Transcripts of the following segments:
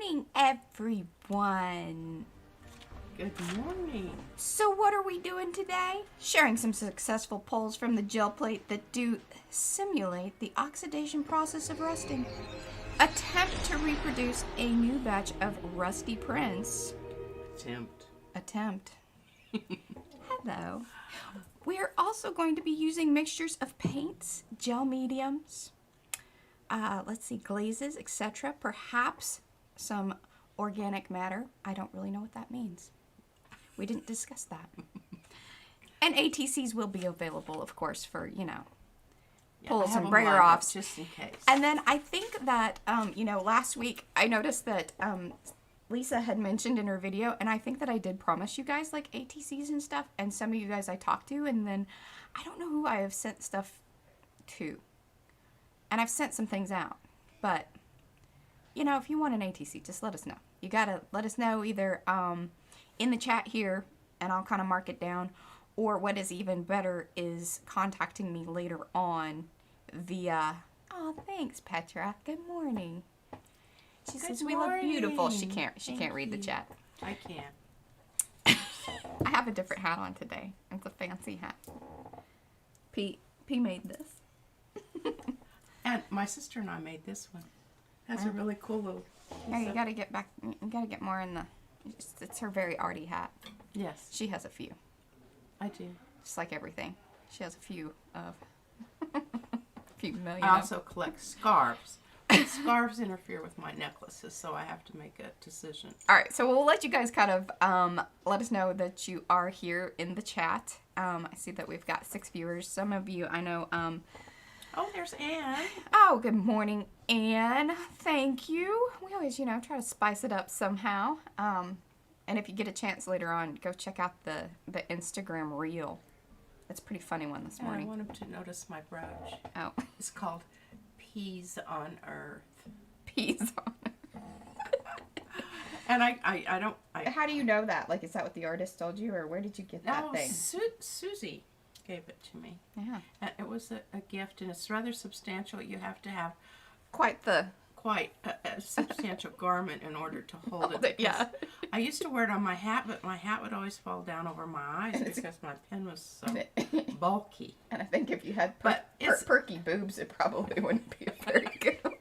morning, everyone. Good morning. So what are we doing today? Sharing some successful pulls from the gel plate that do simulate the oxidation process of rusting. Attempt to reproduce a new batch of rusty prints. Attempt. Hello. We're also going to be using mixtures of paints, gel mediums, glazes, etc. Perhaps some organic matter. I don't really know what that means. We didn't discuss that. And ATCs will be available, of course, for, pulls and brayer offs. Just in case. And then I think that, last week I noticed that Lisa had mentioned in her video, and I think that I did promise you guys, like, ATCs and stuff, and some of you guys I talked to, and then I don't know who I have sent stuff to. And I've sent some things out. But, if you want an ATC, just let us know. You gotta let us know either in the chat here, and I'll kind of mark it down, or what is even better is contacting me later on via, oh, thanks, Petra. Good morning. She says we look beautiful. She can't read the chat. I can't. I have a different hat on today. It's a fancy hat. P made this. And my sister and I made this one. That's a really cool little. Yeah, you gotta get back. You gotta get more in the. It's her very arty hat. Yes. She has a few. I do. Just like everything, she has a few of. A few million. I also collect scarves. Scarves interfere with my necklaces, so I have to make a decision. All right, so we'll let you guys kind of let us know that you are here in the chat. I see that we've got 6 viewers. Some of you, I know. Oh, there's Anne. Oh, good morning, Anne. Thank you. We always, try to spice it up somehow. And if you get a chance later on, go check out the Instagram reel. It's a pretty funny one this morning. I want him to notice my brooch. Oh. It's called Peas on Earth. Peas on Earth. And I don't... How do you know that? Like, is that what the artist told you, or where did you get that thing? Susie gave it to me. Yeah. And it was a gift, and it's rather substantial. You have to have quite a substantial garment in order to hold it. Yeah. I used to wear it on my hat, but my hat would always fall down over my eyes because my pen was so bulky. And I think if you had perky boobs, it probably wouldn't be a very good one.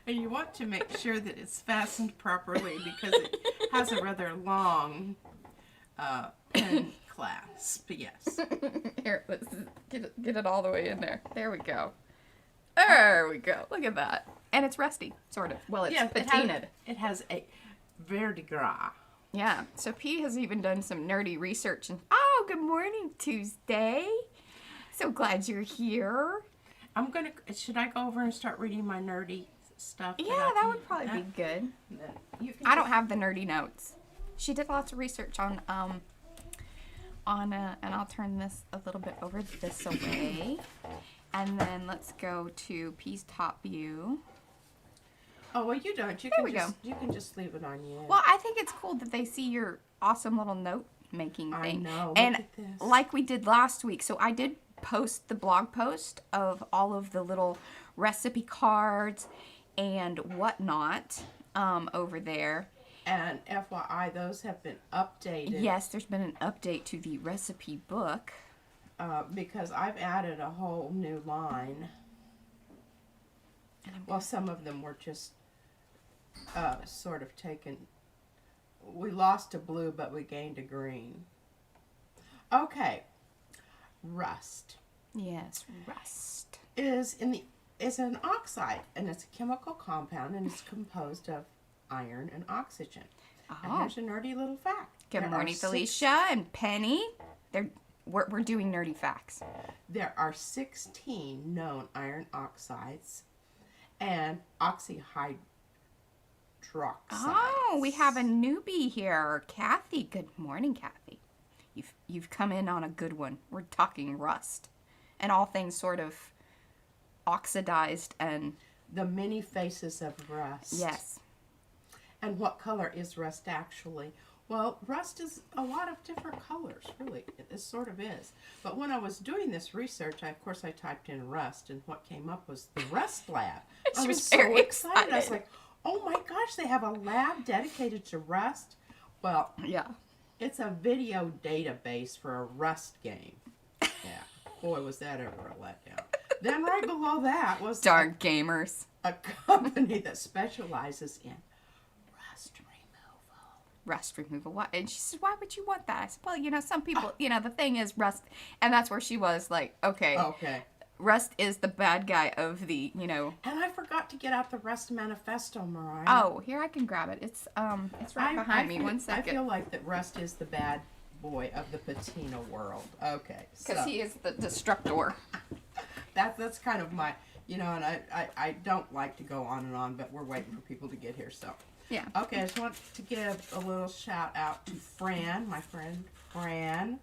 And you want to make sure that it's fastened properly because it has a rather long pen clasp. Yes. Here, let's get it all the way in there. There we go. There we go. Look at that. And it's rusty, sort of. Well, it's patinaed. It has a verdigris. Yeah. So P has even done some nerdy research. And oh, good morning, Tuesday. So glad you're here. Should I go over and start reading my nerdy stuff? Yeah, that would probably be good. I don't have the nerdy notes. She did lots of research on and I'll turn this a little bit over this way. And then let's go to P's top view. Oh, well, you don't. You can just leave it on you. Well, I think it's cool that they see your awesome little note-making thing. I know. And look at this. like we did last week, so I did post the blog post of all of the little recipe cards and whatnot over there. And FYI, those have been updated. Yes, there's been an update to the recipe book. Because I've added a whole new line. Well, some of them were just sort of taken. We lost a blue, but we gained a green. Okay. Rust. Yes, rust. Is an oxide, and it's a chemical compound, and it's composed of iron and oxygen. Oh. And here's a nerdy little fact. Good morning, Felicia and Penny. We're doing nerdy facts. There are 16 known iron oxides and oxyhydroxides. Oh, we have a newbie here, Kathy. Good morning, Kathy. You've come in on a good one. We're talking rust and all things sort of oxidized and the many faces of rust. Yes. And what color is rust actually? Well, rust is a lot of different colors, really. It sort of is. But when I was doing this research, of course, I typed in rust, and what came up was the Rust Lab. I was so excited. I was like, Oh my gosh, they have a lab dedicated to Rust. Well, Yeah. it's a video database for a Rust game. Yeah. Boy, was that ever a letdown. Then right below that was Darn gamers. a company that specializes in rust removal. Rust removal. Why? And she said, why would you want that? I said, well, some people, the thing is Rust. And that's where she was like, okay. Okay. Rust is the bad guy of the, And I forgot to get out the Rust Manifesto, Mariah. Oh, here I can grab it. It's right behind me. 1 I second. feel like that Rust is the bad boy of the Patina world. Okay. Because he is the destructor. That's kind of my, and I don't like to go on and on, but we're waiting for people to get here, so. Yeah. Okay, I just want to give a little shout out to Fran, my friend Fran,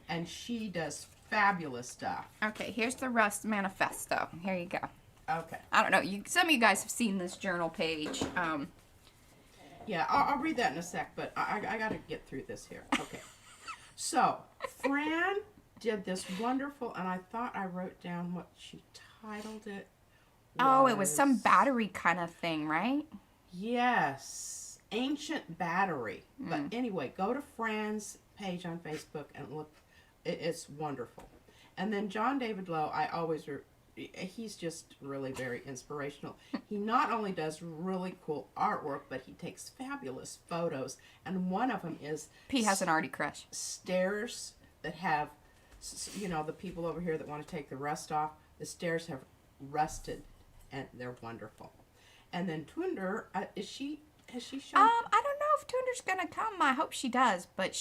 and she does fabulous stuff. Okay, here's the Rust Manifesto. Here you go. Okay. I don't know. Some of you guys have seen this journal page. Yeah, I'll read that in a sec, but I got to get through this here. Okay. So, Fran did this wonderful, and I thought I wrote down what she titled it. Oh, it was some battery kind of thing, right? Yes. Ancient battery. But anyway, go to Fran's page on Facebook and look. It's wonderful. And then John David Lowe, he's just really very inspirational. He not only does really cool artwork, but he takes fabulous photos. And one of them is... P has an arty crush. Stairs that have, the people over here that want to take the rust off, the stairs have rusted, and they're wonderful. And then Tunder, has she shown... I don't know if Tunder's gonna come. I hope she does. But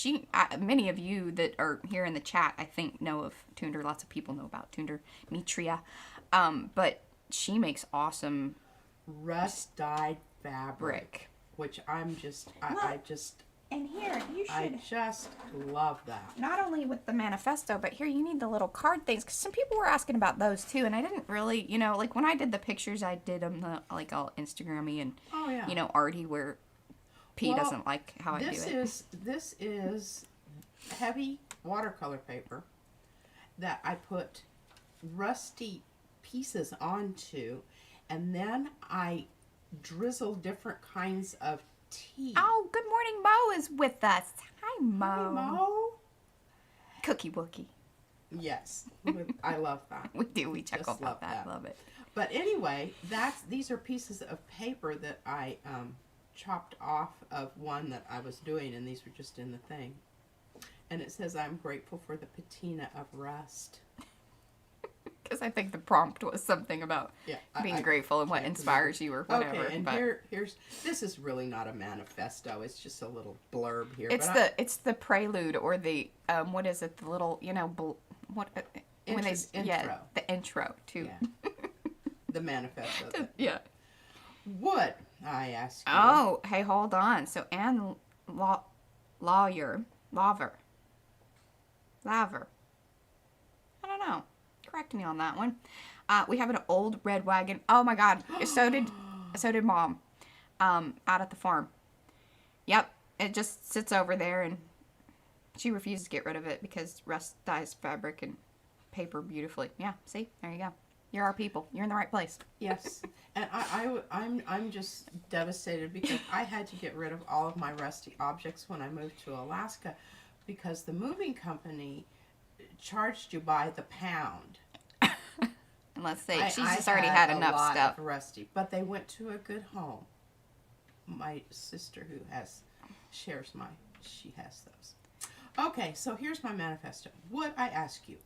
many of you that are here in the chat, I think, know of Tunder. Lots of people know about Tunder, Mitria. But she makes awesome rust-dyed fabric, which I'm just, I just... And here, you should... I just love that. Not only with the manifesto, but here you need the little card things. Because some people were asking about those too. And I didn't really, like when I did the pictures, I did them all Instagram-y and, arty where P doesn't like how I do it. This is heavy watercolor paper that I put rusty pieces onto. And then I drizzle different kinds of tea. Oh, good morning, Mo is with us. Hi, Mo. Hi, Mo. Cookie Wookie. Yes, I love that. We do. We chuckle Just about that. Love it. But anyway, these are pieces of paper that I chopped off of one that I was doing, and these were just in the thing. And it says, "I'm grateful for the patina of rust." Because I think the prompt was something about being grateful and what inspires you or whatever. Okay, and here's this is really not a manifesto. It's just a little blurb here. It's the prelude or the what is it? The little intro. The intro to the manifesto. Yeah. Would I ask you? Oh, hey, hold on. So Anne Laver. I don't know. Correct me on that one. We have an old red wagon. Oh my God. So did Mom. Out at the farm. Yep. It just sits over there and she refuses to get rid of it because rust dyes fabric and paper beautifully. Yeah. See? There you go. You're our people. You're in the right place. Yes. And I'm just devastated because I had to get rid of all of my rusty objects when I moved to Alaska because the moving company charged you by the pound. And let's say she's just already had enough stuff. Of rusty, but they went to a good home. My sister who she has those. Okay, so here's my manifesto. Would I ask you,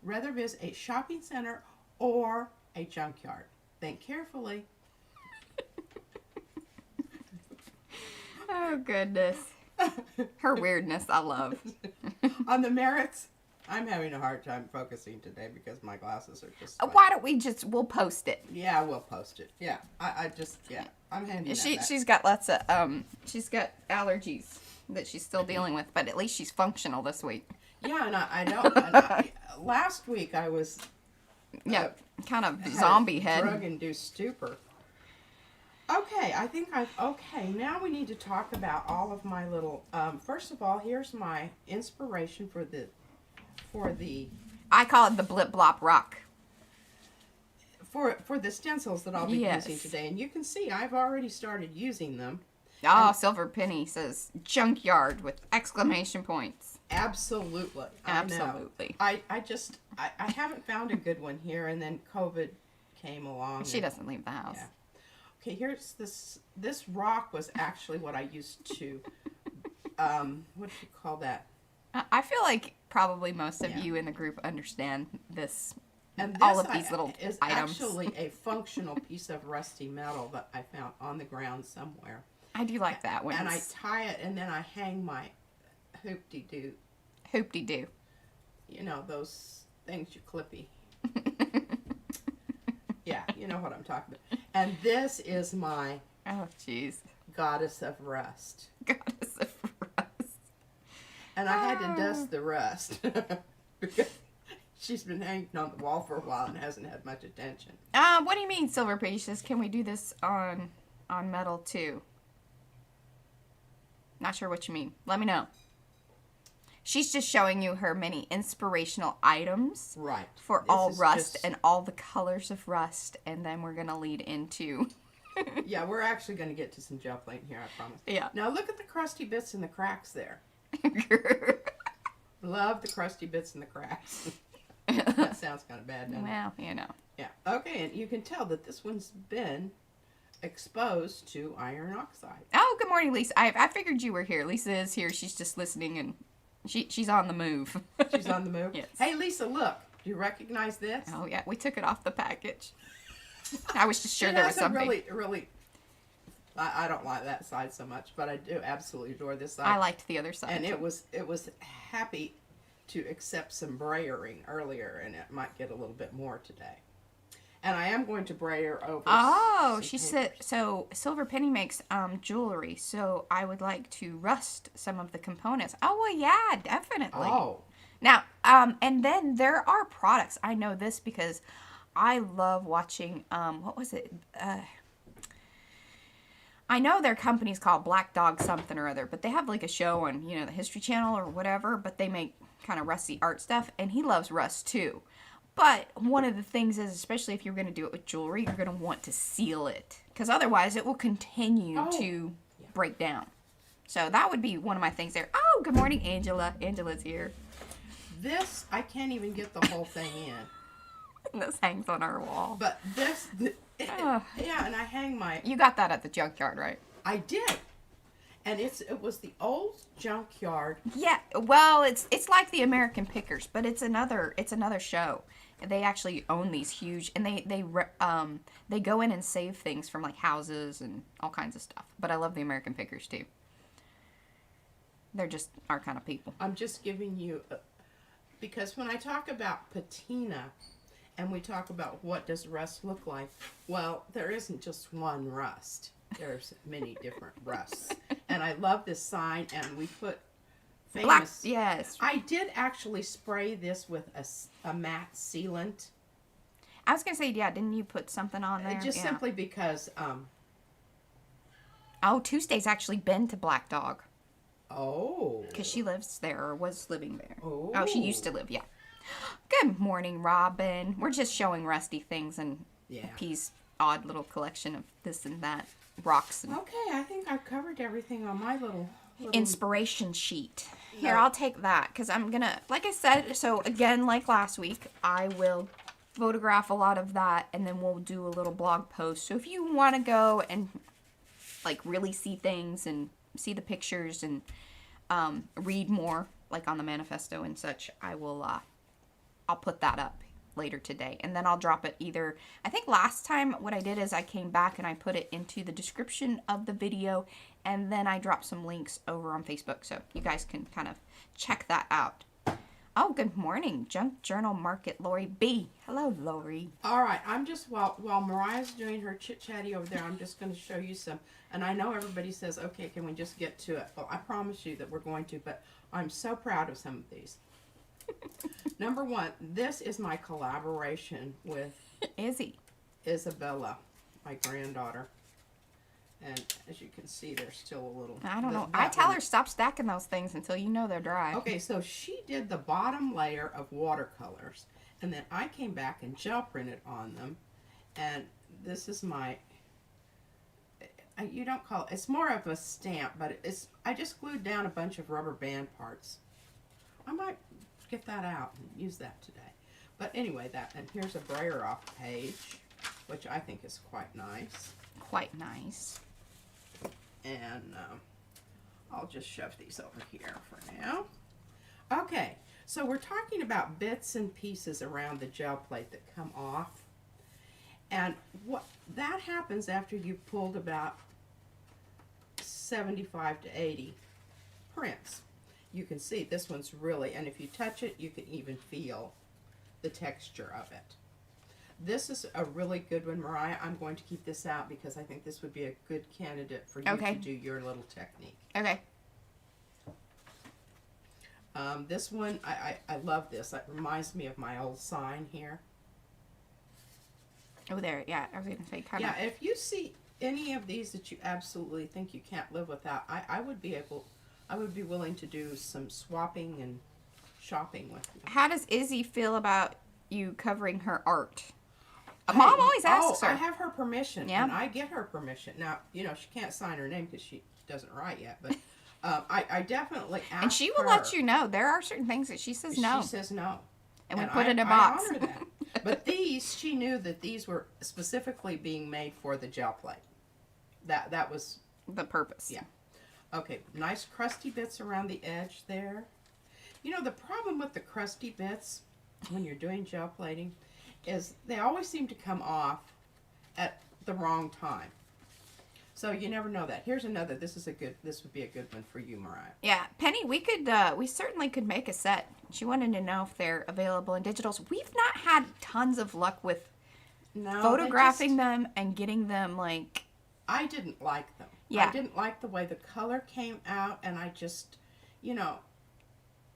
rather visit a shopping center or a junkyard? Think carefully. Oh, goodness. Her weirdness, I love. On the merits, I'm having a hard time focusing today because my glasses are just... Why don't we'll post it? Yeah, we'll post it. Yeah, I'm handing that back. She's got lots of, she's got allergies that she's still dealing with, but at least she's functional this week. Yeah, and I don't... last week I was... kind of zombie head. Drug-induced stupor. Okay, now we need to talk about all of my little, first of all, here's my inspiration for the... I call it the blip blop rock. for the stencils that I'll be Yes. using today. And you can see I've already started using them. Oh, Silver Penny says junkyard with exclamation points. Absolutely. Absolutely. I haven't found a good one here, and then COVID came along. She doesn't leave the house. Yeah. Okay, here's this rock was actually what I used to what do you call that? I feel like probably most of Yeah. you in the group understand this. And this all of these little is items. actually a functional piece of rusty metal that I found on the ground somewhere. I do like that one. And I tie it, and then I hang my hoop-de-doo. Hoop-de-doo. You know, those things you clippy. Yeah, you know what I'm talking about. And this is my Oh, jeez. goddess of rust. Goddess of rust. And I had to dust the rust. Because she's been hanging on the wall for a while and hasn't had much attention. What do you mean, Silver Precious? Can we do this on metal too? Not sure what you mean. Let me know. She's just showing you her many inspirational items. Right. For This all is rust just- and all the colors of rust. And then we're going to lead into... Yeah, we're actually going to get to some gel plating here, I promise. Yeah. Now look at the crusty bits and the cracks there. Love the crusty bits and the cracks. That sounds kind of bad, doesn't it? Well, you know. Yeah. Okay, and you can tell that this one's been exposed to iron oxide. Oh, good morning, Lisa. I figured you were here. Lisa is here. She's just listening, and she's on the move. She's on the move. Yes. Hey, Lisa, look. Do you recognize this? Oh, yeah. We took it off the package. I was just sure It there was has a something. really. I don't like that side so much, but I do absolutely adore this side. I liked the other side. And too. it was happy to accept some brayering earlier, and it might get a little bit more today. And I am going to brayer over. Oh, some she papers. said, so Silver Penny makes jewelry, so I would like to rust some of the components. Oh, well, yeah, definitely. Oh, Now, and then there are products. I know this because I love watching, what was it? I know their company's called Black Dog something or other, but they have like a show on, the History Channel or whatever, but they make kind of rusty art stuff, and he loves rust too. But one of the things is, especially if you're going to do it with jewelry, you're going to want to seal it, because otherwise it will continue to break down. So that would be one of my things there. Oh, good morning, Angela. Angela's here. this I can't even get the whole thing in. This hangs on our wall. But yeah, and I hang my. You got that at the junkyard, right? I did, and it was the old junkyard. Yeah. Well, it's like the American Pickers, but it's another show. They actually own these huge, and they go in and save things from like houses and all kinds of stuff. But I love the American Pickers too. They're just our kind of people. I'm just giving you, because when I talk about patina, and we talk about what does rust look like, well, there isn't just one rust. There's many different rusts. And I love this sign, and we put famous. Black, yes. I did actually spray this with a matte sealant. I was gonna say, yeah. Didn't you put something on there? Just Yeah. simply because, Oh, Tuesday's actually been to Black Dog oh. because she lives there or was living there. Oh. Oh, she used to live. Yeah. Good morning, Robin. We're just showing rusty things and Yeah. P's odd little collection of this and that rocks and Okay, I think I've covered everything on my little inspiration sheet. Here, No. I'll take that because I'm gonna, like I said, so again, like last week, I will photograph a lot of that and then we'll do a little blog post. So if you want to go and like really see things and see the pictures and read more, like on the manifesto and such, I will, I'll put that up later today, and then I'll drop it either. I think last time what I did is I came back and I put it into the description of the video, and then I dropped some links over on Facebook, so you guys can kind of check that out. Oh, good morning, Junk Journal Market, Lori B. Hello, Lori. All right, I'm just, while Mariah's doing her chit-chatty over there, I'm just going to show you some, and I know everybody says, okay, can we just get to it? Well, I promise you that we're going to, but I'm so proud of some of these. Number one, this is my collaboration with Izzy. Isabella, my granddaughter. And as you can see, they're still a little... I don't know. that I tell one- her stop stacking those things until you know they're dry. Okay, so she did the bottom layer of watercolors, and then I came back and gel printed on them, And this is my, you don't call it, it's more of a stamp, but I just glued down a bunch of rubber band parts. I might get that out and use that today. But anyway, and here's a brayer off page, which I think is quite nice. Quite nice. And I'll just shove these over here for now. Okay, so we're talking about bits and pieces around the gel plate that come off. And what that happens after you've pulled about 75 to 80 prints. You can see this one's really, and if you touch it, you can even feel the texture of it. This is a really good one, Mariah. I'm going to keep this out because I think this would be a good candidate for you to do your little technique. Okay. This one, I love this. It reminds me of my old sign here. Oh, there. Yeah, I was going to say kind of. Yeah, if you see any of these that you absolutely think you can't live without, I would be willing to do some swapping and shopping with you. How does Izzy feel about you covering her art? Mom always asks her. I have her permission, Yeah. and I get her permission. Now, she can't sign her name because she doesn't write yet, but I definitely ask her. And she will let you know. There are certain things that she says no. She says no. And we put it in a box. I honor that. But she knew that these were specifically being made for the gel plate. That was the purpose. Yeah. Okay, nice crusty bits around the edge there. The problem with the crusty bits when you're doing gel plating is they always seem to come off at the wrong time. So you never know that. Here's another. This would be a good one for you, Mariah. Yeah, Penny, we certainly could make a set. She wanted to know if they're available in digitals. We've not had tons of luck with photographing them and getting them like. I didn't like them. Yeah. I didn't like the way the color came out, and I just,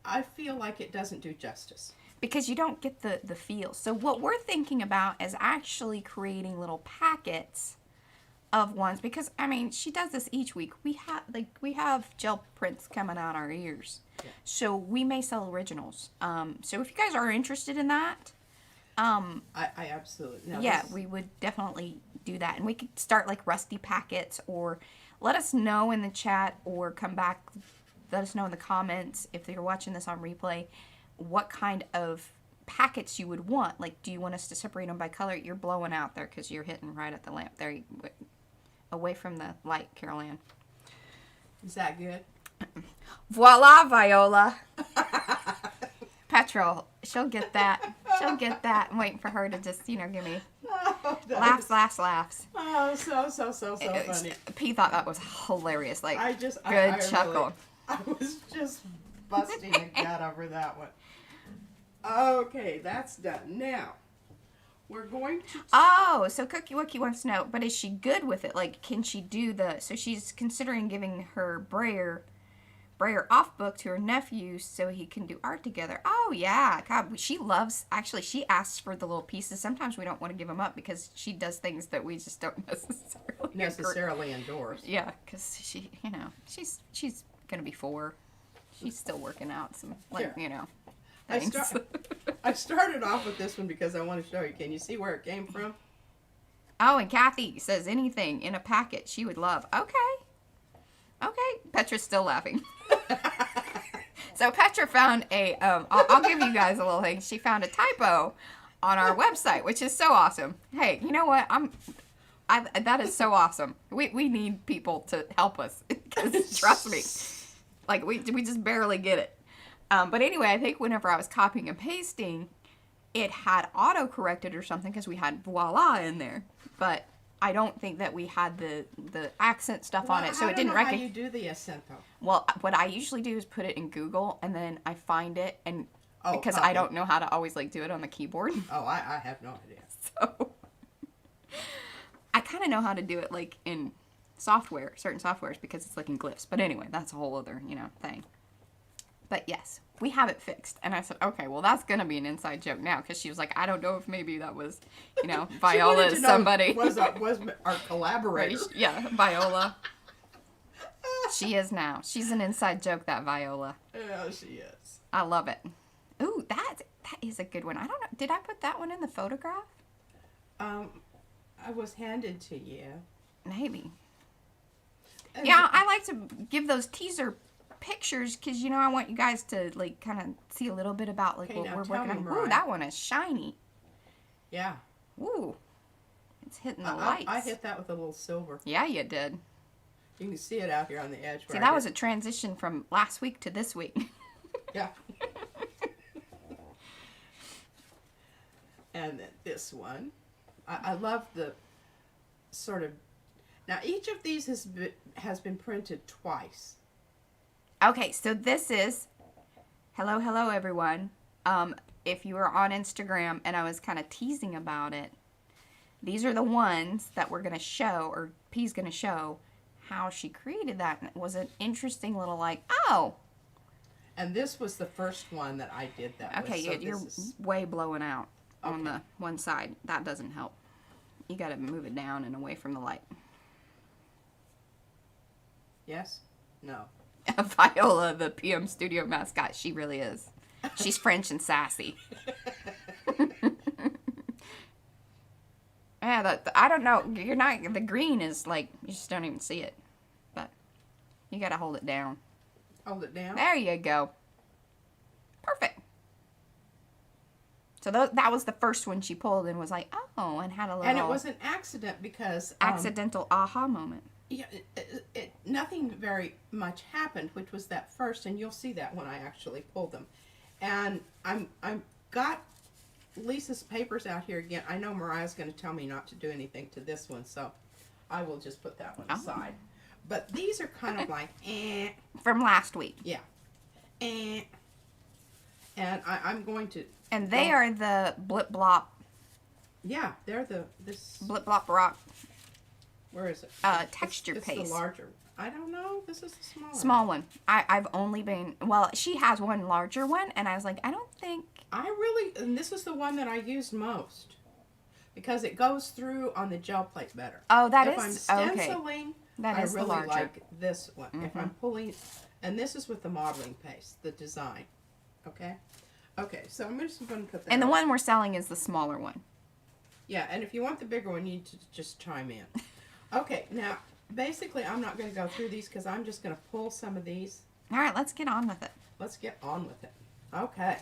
I feel like it doesn't do justice. Because you don't get the feel. So what we're thinking about is actually creating little packets of ones, because she does this each week. We have gel prints coming out our ears. Yeah. So we may sell originals. So if you guys are interested in that, I absolutely no, yeah, we would definitely do that. And we could start like rusty packets, or let us know in the chat, or come back, let us know in the comments if you're watching this on replay, what kind of packets you would want. Like, do you want us to separate them by color? You're blowing out there because you're hitting right at the lamp. There, away from the light, Carol Ann. Is that good? Voila, Viola. Petrol, she'll get that. She'll get that. I'm waiting for her to just, give me laughs. Oh, so funny. P thought that was hilarious. Like, I chuckle. Really, I was just busting a gut over that one. Okay, that's done. Now, we're going to... Oh, so Cookie Wookie wants to know, but is she good with it? Like, can she do so she's considering giving her brayer off book to her nephew so he can do art together. Oh, yeah. God, she asks for the little pieces. Sometimes we don't want to give them up because she does things that we just don't necessarily endorse. Yeah, because she's going to be 4. She's still working out some, things. I started off with this one because I want to show you. Can you see where it came from? Oh, and Kathy says anything in a packet she would love. Okay. Petra's still laughing. So Petra found I'll give you guys a little thing. She found a typo on our website, which is so awesome. Hey, you know what? That is so awesome. We need people to help us, because trust me, like we just barely get it. But anyway, I think whenever I was copying and pasting, it had auto-corrected or something because we had voila in there. But I don't think that we had the accent stuff on it, so it didn't recognize. How you do the acento? Well, what I usually do is put it in Google, and then I find it, and because okay. I don't know how to always do it on the keyboard. Oh, I have no idea. So I kind of know how to do it in certain softwares, because it's in glyphs. But anyway, that's a whole other thing. But yes, we have it fixed. And I said, okay, well, that's going to be an inside joke now. Because she was like, I don't know if maybe that was, Viola is somebody. Was our collaborator. Yeah, Viola. She is now. She's an inside joke, that Viola. Yeah, she is. I love it. Ooh, that is a good one. I don't know. Did I put that one in the photograph? I was handed to you. Maybe. And Yeah, I like to give those teaser pictures because, you know, I want you guys to, like, kind of see a little bit about, like, Okay, what now we're tell working me, on. Mariah. Ooh, that one is shiny. Yeah. Ooh. It's hitting the lights. I hit that with a little silver. Yeah, you did. You can see it out here on the edge. See, that was a transition from last week to this week. Yeah. And then this one. I love the sort of... Now, each of these has been printed twice. Okay, so this is... Hello, everyone. If you were on Instagram and I was kind of teasing about it, these are the ones that we're going to show, or P's going to show, how she created that. And it was an interesting little, like, oh. And this was the first one that I did that Okay, with. So you're way blowing out on the one side. That doesn't help. You got to move it down and away from the light. Yes? No. Viola, the PM Studio mascot, she really is. She's French and sassy. Yeah, I don't know. You're not. The green is like you just don't even see it, but you gotta hold it down. Hold it down. There you go. Perfect. So that was the first one she pulled and was like, oh, and had a little. And it was an accident because accidental aha moment. Yeah, nothing very much happened, which was that first, and you'll see that when I actually pull them. And I'm got Lisa's papers out here again. I know Mariah's going to tell me not to do anything to this one, so I will just put that one aside. But these are kind of like, from last week. Yeah. And I'm going to... And they are the Blip Blop. Yeah, they're this... Blip Blop Rock. Where is it? Texture paste. It's the larger. I don't know. This is the smaller. Small one. I've only been... Well, she has one larger one, and I was like, I don't think... And this is the one that I used most. Because it goes through on the gel plate better. Oh, that if is... I'm stenciling, That is I really the larger. like this one. If I'm pulling... And this is with the modeling paste, the design. Okay? Okay, so I'm just going to put that And the up. one we're selling is the smaller one. Yeah, and if you want the bigger one, you need to just chime in. Okay, now, basically, I'm not going to go through these because I'm just going to pull some of these. All right, let's get on with it. Let's get on with it. Okay.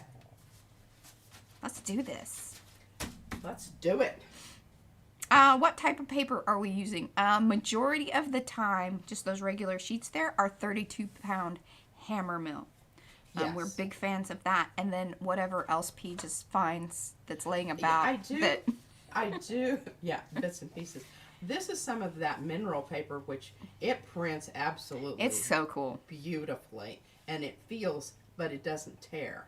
Let's do this. Let's do it. What type of paper are we using? Majority of the time, just those regular sheets there are 32-pound hammer mill. Yes. We're big fans of that. And then whatever else P just finds that's laying about. Yeah, I do. Yeah, bits and pieces. This is some of that mineral paper, which it prints absolutely. It's so cool. Beautifully. And it feels, but it doesn't tear.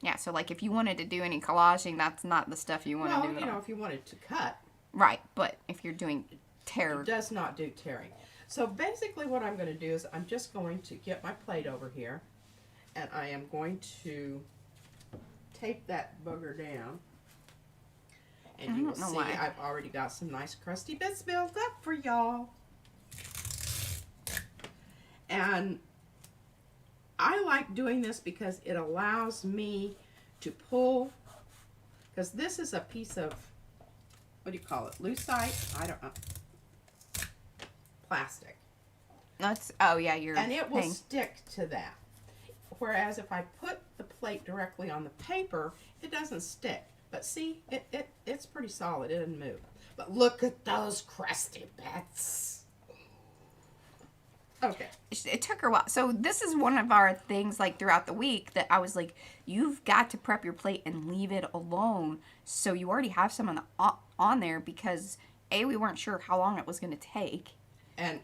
Yeah, so like if you wanted to do any collaging, that's not the stuff you want to do. Well, you know, if you wanted to cut. Right, but if you're doing tear. It does not do tearing. So basically what I'm going to do is I'm just going to get my plate over here. And I am going to tape that booger down. And you will see I've already got some nice crusty bits built up for y'all. And I like doing this because it allows me to pull, because this is a piece of, what do you call it, lucite? I don't know. Plastic. That's, oh yeah, you're And it will stick to that. Whereas if I put the plate directly on the paper, it doesn't stick. But see, it's pretty solid. It doesn't move. But look at those crusty bits. Okay. It took her a while. So this is one of our things, like, throughout the week that I was like, you've got to prep your plate and leave it alone so you already have some on there because, A, we weren't sure how long it was going to take. And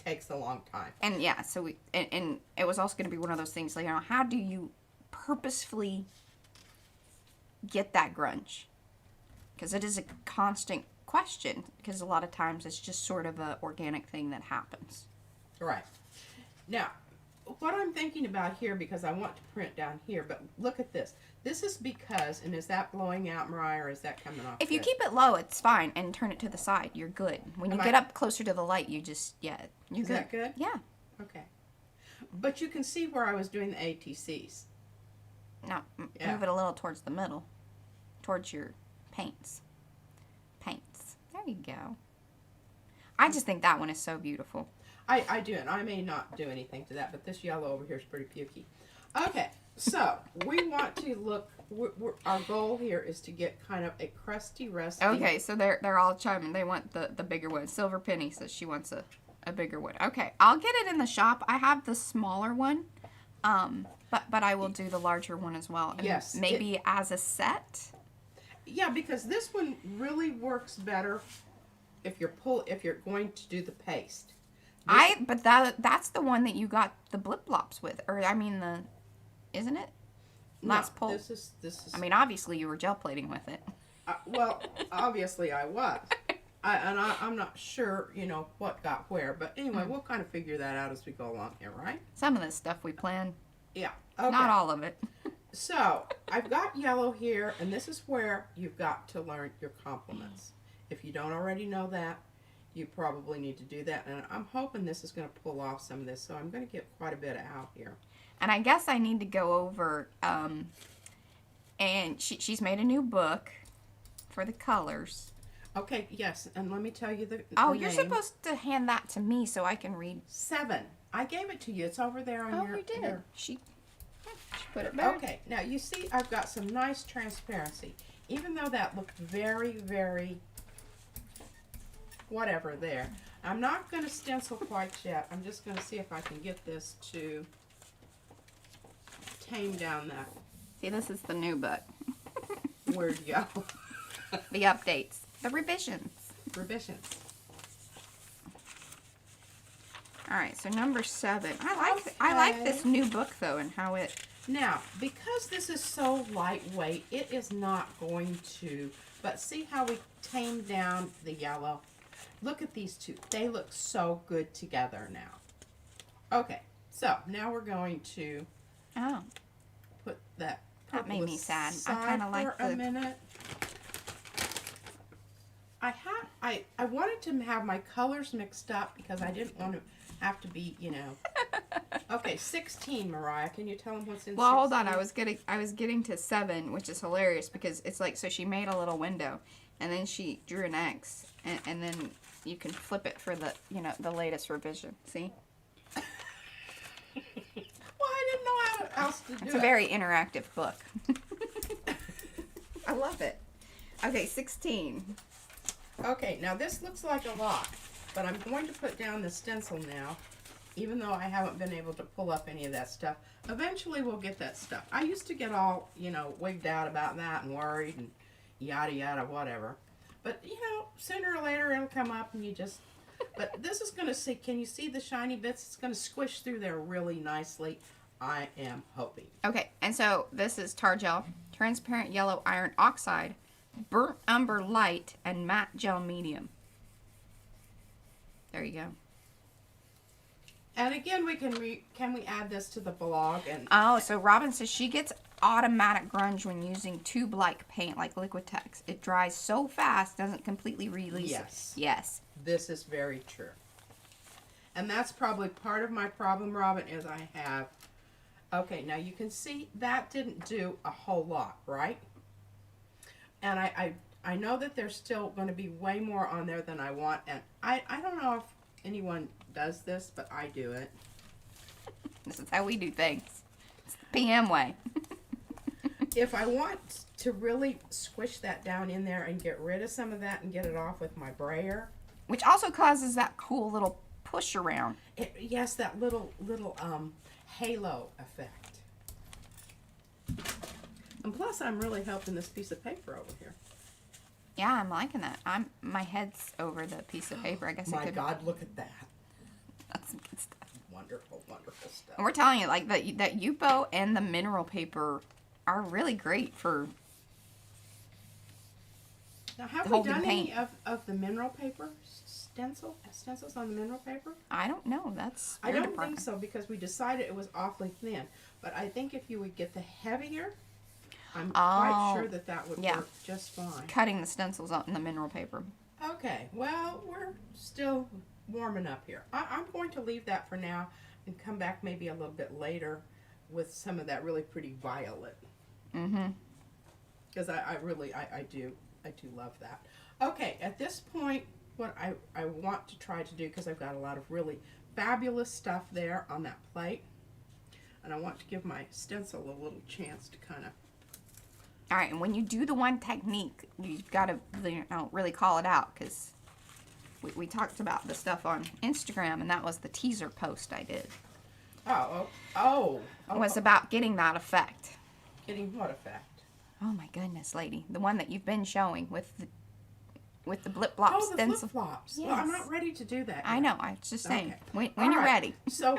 takes a long time. And yeah, so we and it was also going to be one of those things like, you know, how do you purposefully get that grunge? Because it is a constant question, because a lot of times it's just sort of a organic thing that happens. Right. Now, what I'm thinking about here, because I want to print down here, but look at this. This is because, and is that blowing out, Mariah, or is that coming off? If you keep it low, it's fine, and turn it to the side, you're good. When you get up closer to the light, you just, you're good. Is that good? Yeah. Okay. But you can see where I was doing the ATCs. Now, move it a little towards the middle, towards your paints. There you go. I just think that one is so beautiful. I do, and I may not do anything to that, but this yellow over here is pretty pukey. Okay, so we want to look. Our goal here is to get kind of a crusty, rusty. Okay, so they're all chiming. They want the bigger one. Silver Penny says she wants a bigger one. Okay, I'll get it in the shop. I have the smaller one, but I will do the larger one as well. And yes, maybe as a set. Yeah, because this one really works better if you're going to do the paste. But that's the one that you got the blip blops with, or I mean isn't it? Last pull. This is. I mean, obviously you were gel plating with it. Well, obviously I was. I'm not sure, what got where, but anyway, we'll kind of figure that out as we go along here, right? Some of this stuff we plan. Yeah. Okay. Not all of it. So I've got yellow here, and this is where you've got to learn your complements. If you don't already know that, you probably need to do that, and I'm hoping this is going to pull off some of this, so I'm going to get quite a bit out here. And I guess I need to go over, and she's made a new book for the colors. Okay, yes, and let me tell you the you're name. supposed to hand that to me so I can read. 7. I gave it to you. It's over there on your... you did. Your... She put it back. Okay, now you see I've got some nice transparency. Even though that looked very, very... whatever there. I'm not going to stencil quite yet. I'm just going to see if I can get this to tame down that See, this is the new book. weird yellow. The updates. The revisions. Revisions. Alright, so number 7. I like this new book though, and how it... Now, because this is so lightweight, it is not going to... But see how we tamed down the yellow? Look at these two. They look so good together now. Okay, so now we're going to put that That made me sad. I aside kind of like for a minute. I wanted to have my colors mixed up because I didn't want to have to be, Okay, 16, Mariah. Can you tell them what's in 16? Well, hold on. I was getting to 7, which is hilarious because it's like, so she made a little window, and then she drew an X, and then you can flip it for the, the latest revision. See? Well, I didn't know how else to do it. It's a very interactive book. I love it. Okay, 16. Okay, now this looks like a lot, but I'm going to put down the stencil now, even though I haven't been able to pull up any of that stuff. Eventually we'll get that stuff. I used to get all, wigged out about that and worried and yada yada whatever. But, sooner or later it'll come up and you just... But this is going to see, can you see the shiny bits? It's going to squish through there really nicely. I am hoping. Okay, and so this is tar gel, transparent yellow iron oxide, burnt umber light, and matte gel medium. There you go. And again, can we add this to the blog? And Oh, so Robin says she gets automatic grunge when using tube-like paint like Liquitex. It dries so fast, doesn't completely release. Yes. Yes. This is very true. And that's probably part of my problem, Robin, is I have... Okay, now you can see that didn't do a whole lot, right? And I know that there's still going to be way more on there than I want. And I don't know if anyone does this, but I do it. This is how we do things. It's the PM way. If I want to really squish that down in there and get rid of some of that and get it off with my brayer. Which also causes that cool little push around. Yes, that little halo effect. And plus, I'm really helping this piece of paper over here. Yeah, I'm liking that. My head's over the piece of paper. I guess My it could. God, look at that. That's some good stuff. Wonderful, wonderful stuff. And we're telling you, like that Yupo and the mineral paper are really great for. Now, have we holding done paint. any of the mineral paper stencils on the mineral paper? I don't know. That's I your don't department. think so because we decided it was awfully thin. But I think if you would get the heavier, I'm quite sure that would work just fine. Cutting the stencils out in the mineral paper. Okay, well, we're still warming up here. I'm going to leave that for now and come back maybe a little bit later with some of that really pretty violet. Mm-hmm. Because I do love that. Okay, at this point, what I want to try to do, because I've got a lot of really fabulous stuff there on that plate, and I want to give my stencil a little chance to kind of... All right, and when you do the one technique, you've got to really call it out, because we talked about the stuff on Instagram, and that was the teaser post I did. It was about getting that effect. Getting what effect? Oh my goodness, lady. The one that you've been showing with the blip-blop stencil. Oh, the flip-flops. Yes. Well, I'm not ready to do that yet. I know. I was just saying. Okay. When you're ready. So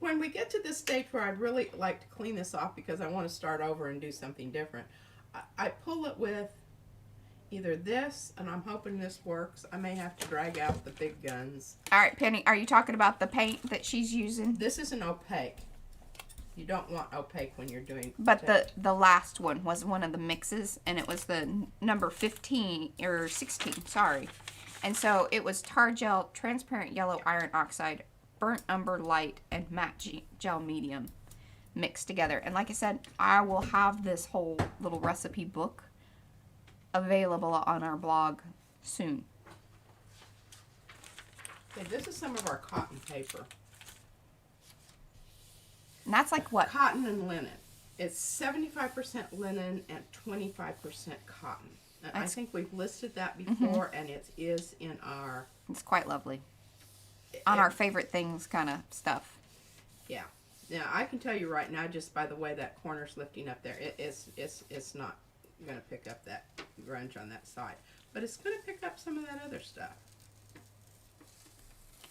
when we get to this stage where I'd really like to clean this off because I want to start over and do something different, I pull it with either this, and I'm hoping this works. I may have to drag out the big guns. All right, Penny, are you talking about the paint that she's using? This is an opaque. You don't want opaque when you're doing... But the last one was one of the mixes, and it was the number 15, or 16, sorry. And so it was tar gel, transparent yellow iron oxide, burnt umber light, and matte gel medium mixed together. And like I said, I will have this whole little recipe book available on our blog soon. Okay, this is some of our cotton paper. And that's like what? Cotton and linen. It's 75% linen and 25% cotton. I think we've listed that before, and it is in our... It's quite lovely. On our favorite things kind of stuff. Yeah. Now, I can tell you right now, just by the way that corner's lifting up there, it's not going to pick up that grunge on that side. But it's going to pick up some of that other stuff.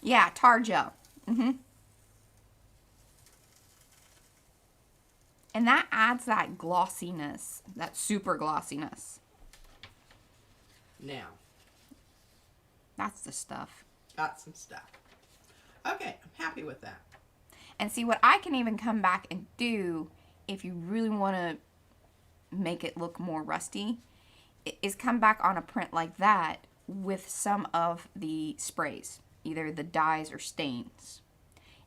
Yeah, tar gel. And that adds that glossiness, that super glossiness. Now. That's the stuff. Got some stuff. Okay, I'm happy with that. And see, what I can even come back and do, if you really want to make it look more rusty, is come back on a print like that with some of the sprays, either the dyes or stains.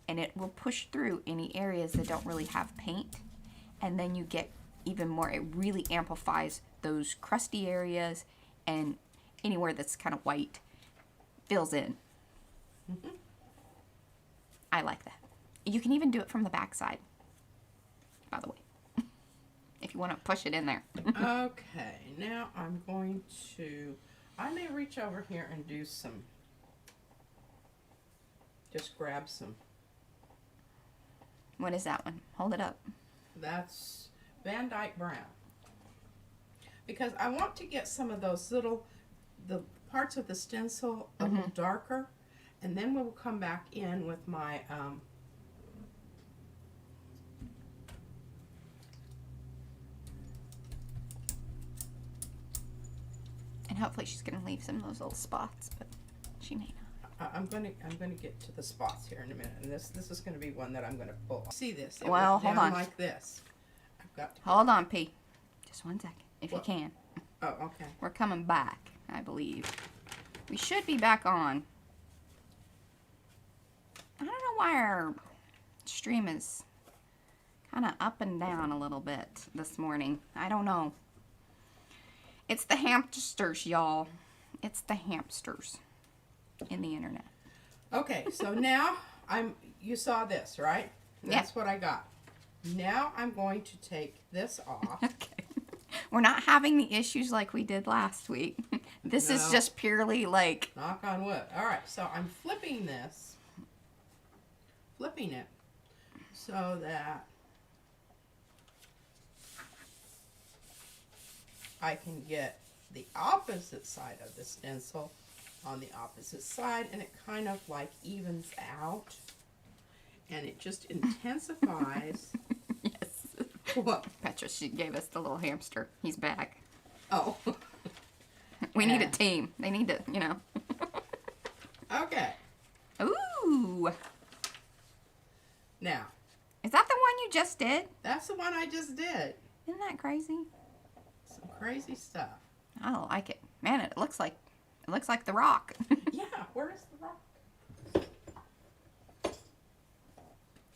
And it will push through any areas that don't really have paint. And then you get even more, it really amplifies those crusty areas, and anywhere that's kind of white fills in. I like that. You can even do it from the back side, by the way, if you want to push it in there. Okay, now I'm going to, I may reach over here and do some, just grab some. What is that one? Hold it up. That's Van Dyke Brown. Because I want to get some of those little, the parts of the stencil a little darker, and then we'll come back in with my and hopefully she's going to leave some of those little spots, but she may not. I'm gonna get to the spots here in a minute, and this is gonna be one that I'm gonna pull. See this? It Well, went hold down on. like this. I've got to, Hold on, P. Just 1 second, if What? you can. oh, okay. We're coming back, I believe. We should be back on. I don't know why our stream is kind of up and down a little bit this morning. I don't know. It's the hamsters, y'all. It's the hamsters in the internet. Okay, so now you saw this, right? That's what I got. Now I'm going to take this off. Okay. We're not having the issues like we did last week. This is No. just purely like... Knock on wood. All right, so I'm flipping it so that I can get the opposite side of the stencil on the opposite side, and it kind of like evens out, and it just intensifies. Yes. What? Petra, she gave us the little hamster. He's back. Oh. We need a Yeah. team. They need to, you know. Okay. Ooh. Now, Is that the one you just did? that's the one I just did. Isn't that crazy? Some crazy stuff. I like it. Man, it looks like The Rock. Yeah, where is the rock?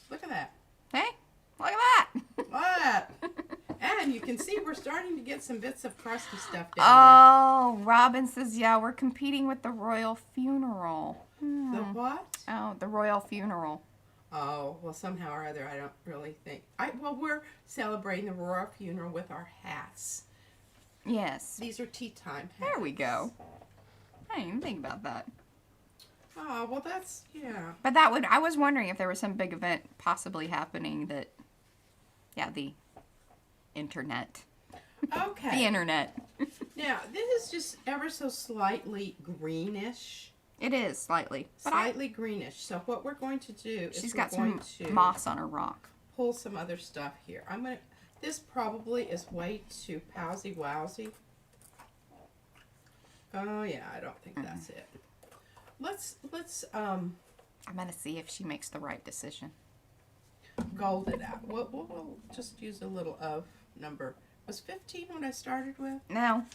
Look at that. Hey, look at that. What? And again, you can see we're starting to get some bits of crusty stuff down Oh, Robin says, yeah, we're competing with the royal funeral. there. The what? Oh, the royal funeral. Oh, well, somehow or other, I don't really think. Well, we're celebrating the royal funeral with our hats. Yes. These are tea time hats. There we go. I didn't even think about that. Oh, well, that's, yeah. But I was wondering if there was some big event possibly happening that, yeah, the internet. Okay. The internet. Now, this is just ever so slightly greenish. It is, slightly. But Slightly greenish. So what we're going to do is she's we're got going some to moss on her rock. pull some other stuff here. This probably is way too powsy-wowsy. Oh, yeah, I don't think that's it. Let's I'm going to see if she makes the right decision. gold it out. We'll just use a little of number. Was 15 what I started with? No. I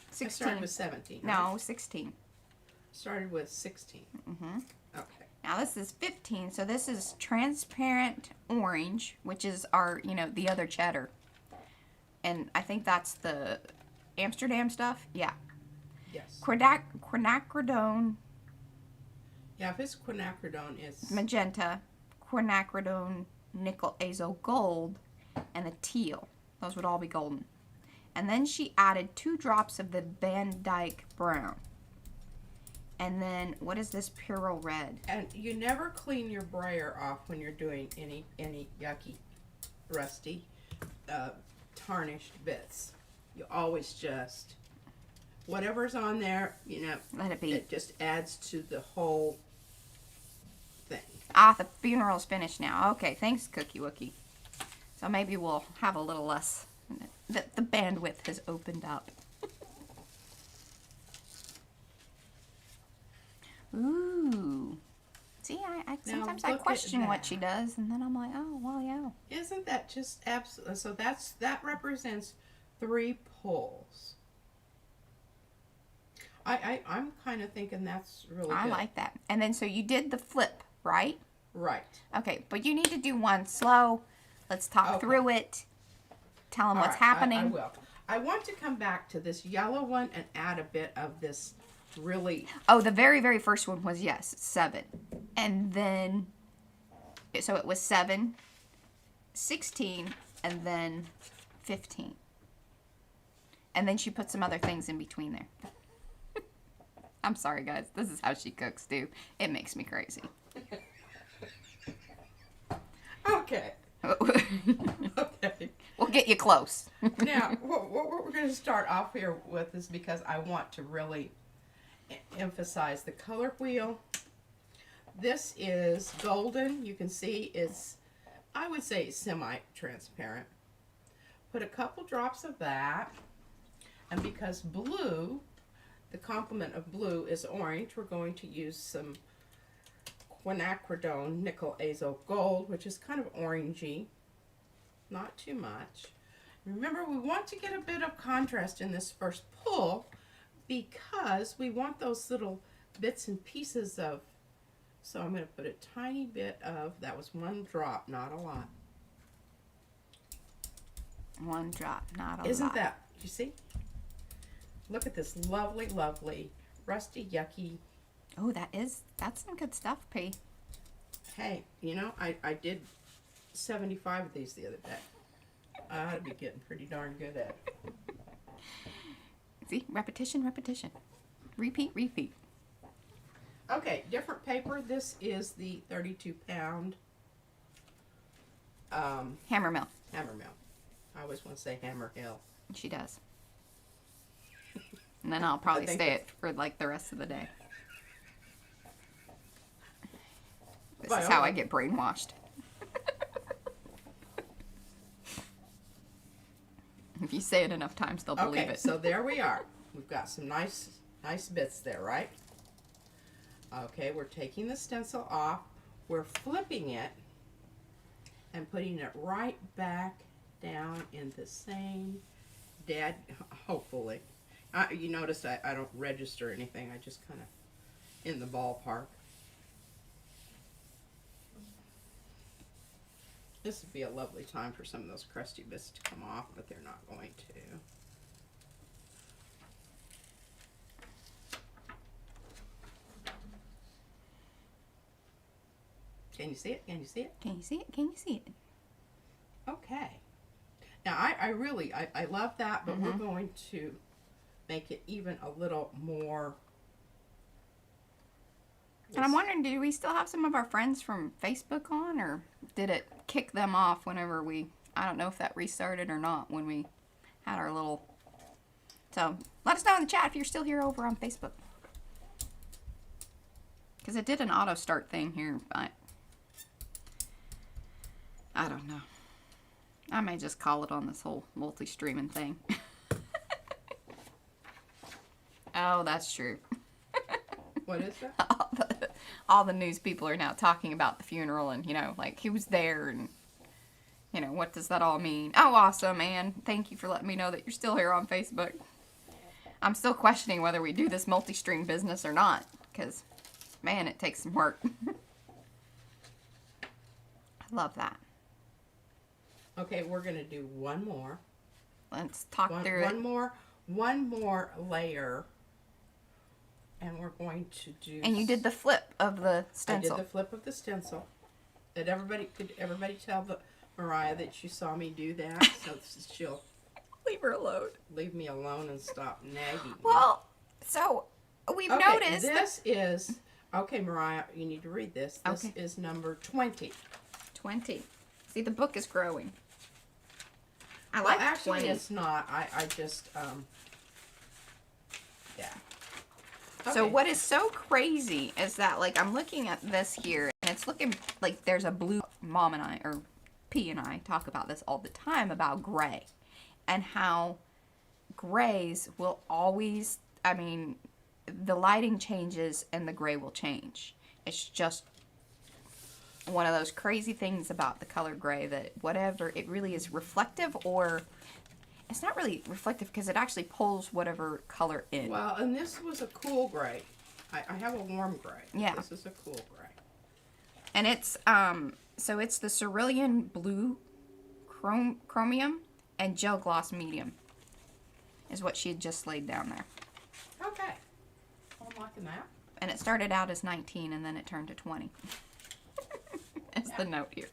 16. started with 17. No, 16. Started with 16. Mm-hmm. Okay. Now this is 15, so this is transparent orange, which is our, the other cheddar. And I think that's the Amsterdam stuff. Yeah. Yes. Quinacridone Yeah, if it's quinacridone, it's magenta, quinacridone nickel azo gold, and a teal. Those would all be golden. And then she added 2 drops of the Van Dyke brown. And then, what is this Purell red? And you never clean your brayer off when you're doing any yucky, rusty, tarnished bits. You always just, whatever's on there, Let it be. it just adds to the whole thing. Ah, the funeral's finished now. Okay, thanks, Cookie Wookie. So maybe we'll have a little less. The bandwidth has opened up. Ooh. See, I sometimes I look at question what that. she does, and then I'm like, oh, well, yeah. Isn't that just absolutely, so that represents 3 pulls. I'm kind of thinking that's really I good. like that. And then, so you did the flip, right? Right. Okay, but you need to do one slow. Let's talk Okay. through it. Tell them All what's right, happening. I will. I want to come back to this yellow one and add a bit of this really. Oh, the very, very first one was, yes, 7. And then, so it was 7, 16, and then 15. And then she put some other things in between there. I'm sorry, guys. This is how she cooks, too. It makes me crazy. Okay. Okay. We'll get you close. Now, what we're going to start off here with is because I want to really emphasize the color wheel. This is golden. You can see it's, I would say, semi-transparent. Put a couple drops of that. And because blue, the complement of blue is orange, we're going to use some quinacridone nickel azo gold, which is kind of orangey. Not too much. Remember, we want to get a bit of contrast in this first pull because we want those little bits and pieces of, so I'm going to put a tiny bit of, that was 1 drop, not a lot. 1 drop, not a lot. Isn't that, you see? Look at this lovely, lovely, rusty, yucky. Oh, that's some good stuff, P. Hey, I did 75 of these the other day. I ought to be getting pretty darn good at it. See, repetition, repetition. Repeat, repeat. Okay, different paper. This is the 32-pound Hammer mill. hammer mill. I always want to say hammer hill. She does. And then I'll probably think say it for like the rest of the day. This By is all how I means. get brainwashed. If you say it enough times, they'll believe Okay, it. so there we are. We've got some nice bits there, right? Okay, we're taking the stencil off. We're flipping it and putting it right back down in the same dead, hopefully. You notice I don't register anything. I just kind of in the ballpark. This would be a lovely time for some of those crusty bits to come off, but they're not going to. Can you see it? Can you see it? Can you see it? Can you see it? Okay. Now, I really love that, but we're going to make it even a little more. And I'm wondering, do we still have some of our friends from Facebook on, or did it kick them off whenever I don't know if that restarted or not when we had our little, so let us know in the chat if you're still here over on Facebook. Because it did an auto start thing here, but I don't know. I may just call it on this whole multi-streaming thing. Oh, that's true. What is that? All the news people are now talking about the funeral and, like, who was there and, what does that all mean? Oh, awesome, Ann. Thank you for letting me know that you're still here on Facebook. I'm still questioning whether we do this multi-stream business or not, because, man, it takes some work. I love that. Okay, we're going to do one more. Let's talk through it. One more layer. And we're going to do... And you did the flip of the stencil. I did the flip of the stencil. Could everybody tell Mariah that you saw me do that? So she'll... Leave her alone. Leave me alone and stop nagging me. Well, so we've noticed... This is... Okay, Mariah, you need to read this. This Okay. is number 20. 20. See, the book is growing. I Well, like actually, 20. it's not. I just... Yeah. So Okay. what is so crazy is that, like, I'm looking at this here, and it's looking like there's a blue... Mom and I, or P and I, talk about this all the time about gray. And how grays will always... I mean, the lighting changes and the gray will change. It's just one of those crazy things about the color gray that whatever, it really is reflective, or... It's not really reflective because it actually pulls whatever color in. Well, and this was a cool gray. I have a warm gray. Yeah. This is a cool gray. And it's, so it's the cerulean blue chromium and gel gloss medium is what she had just laid down there. Okay. I'm liking that. And it started out as 19 and then it turned to 20. That's the note here.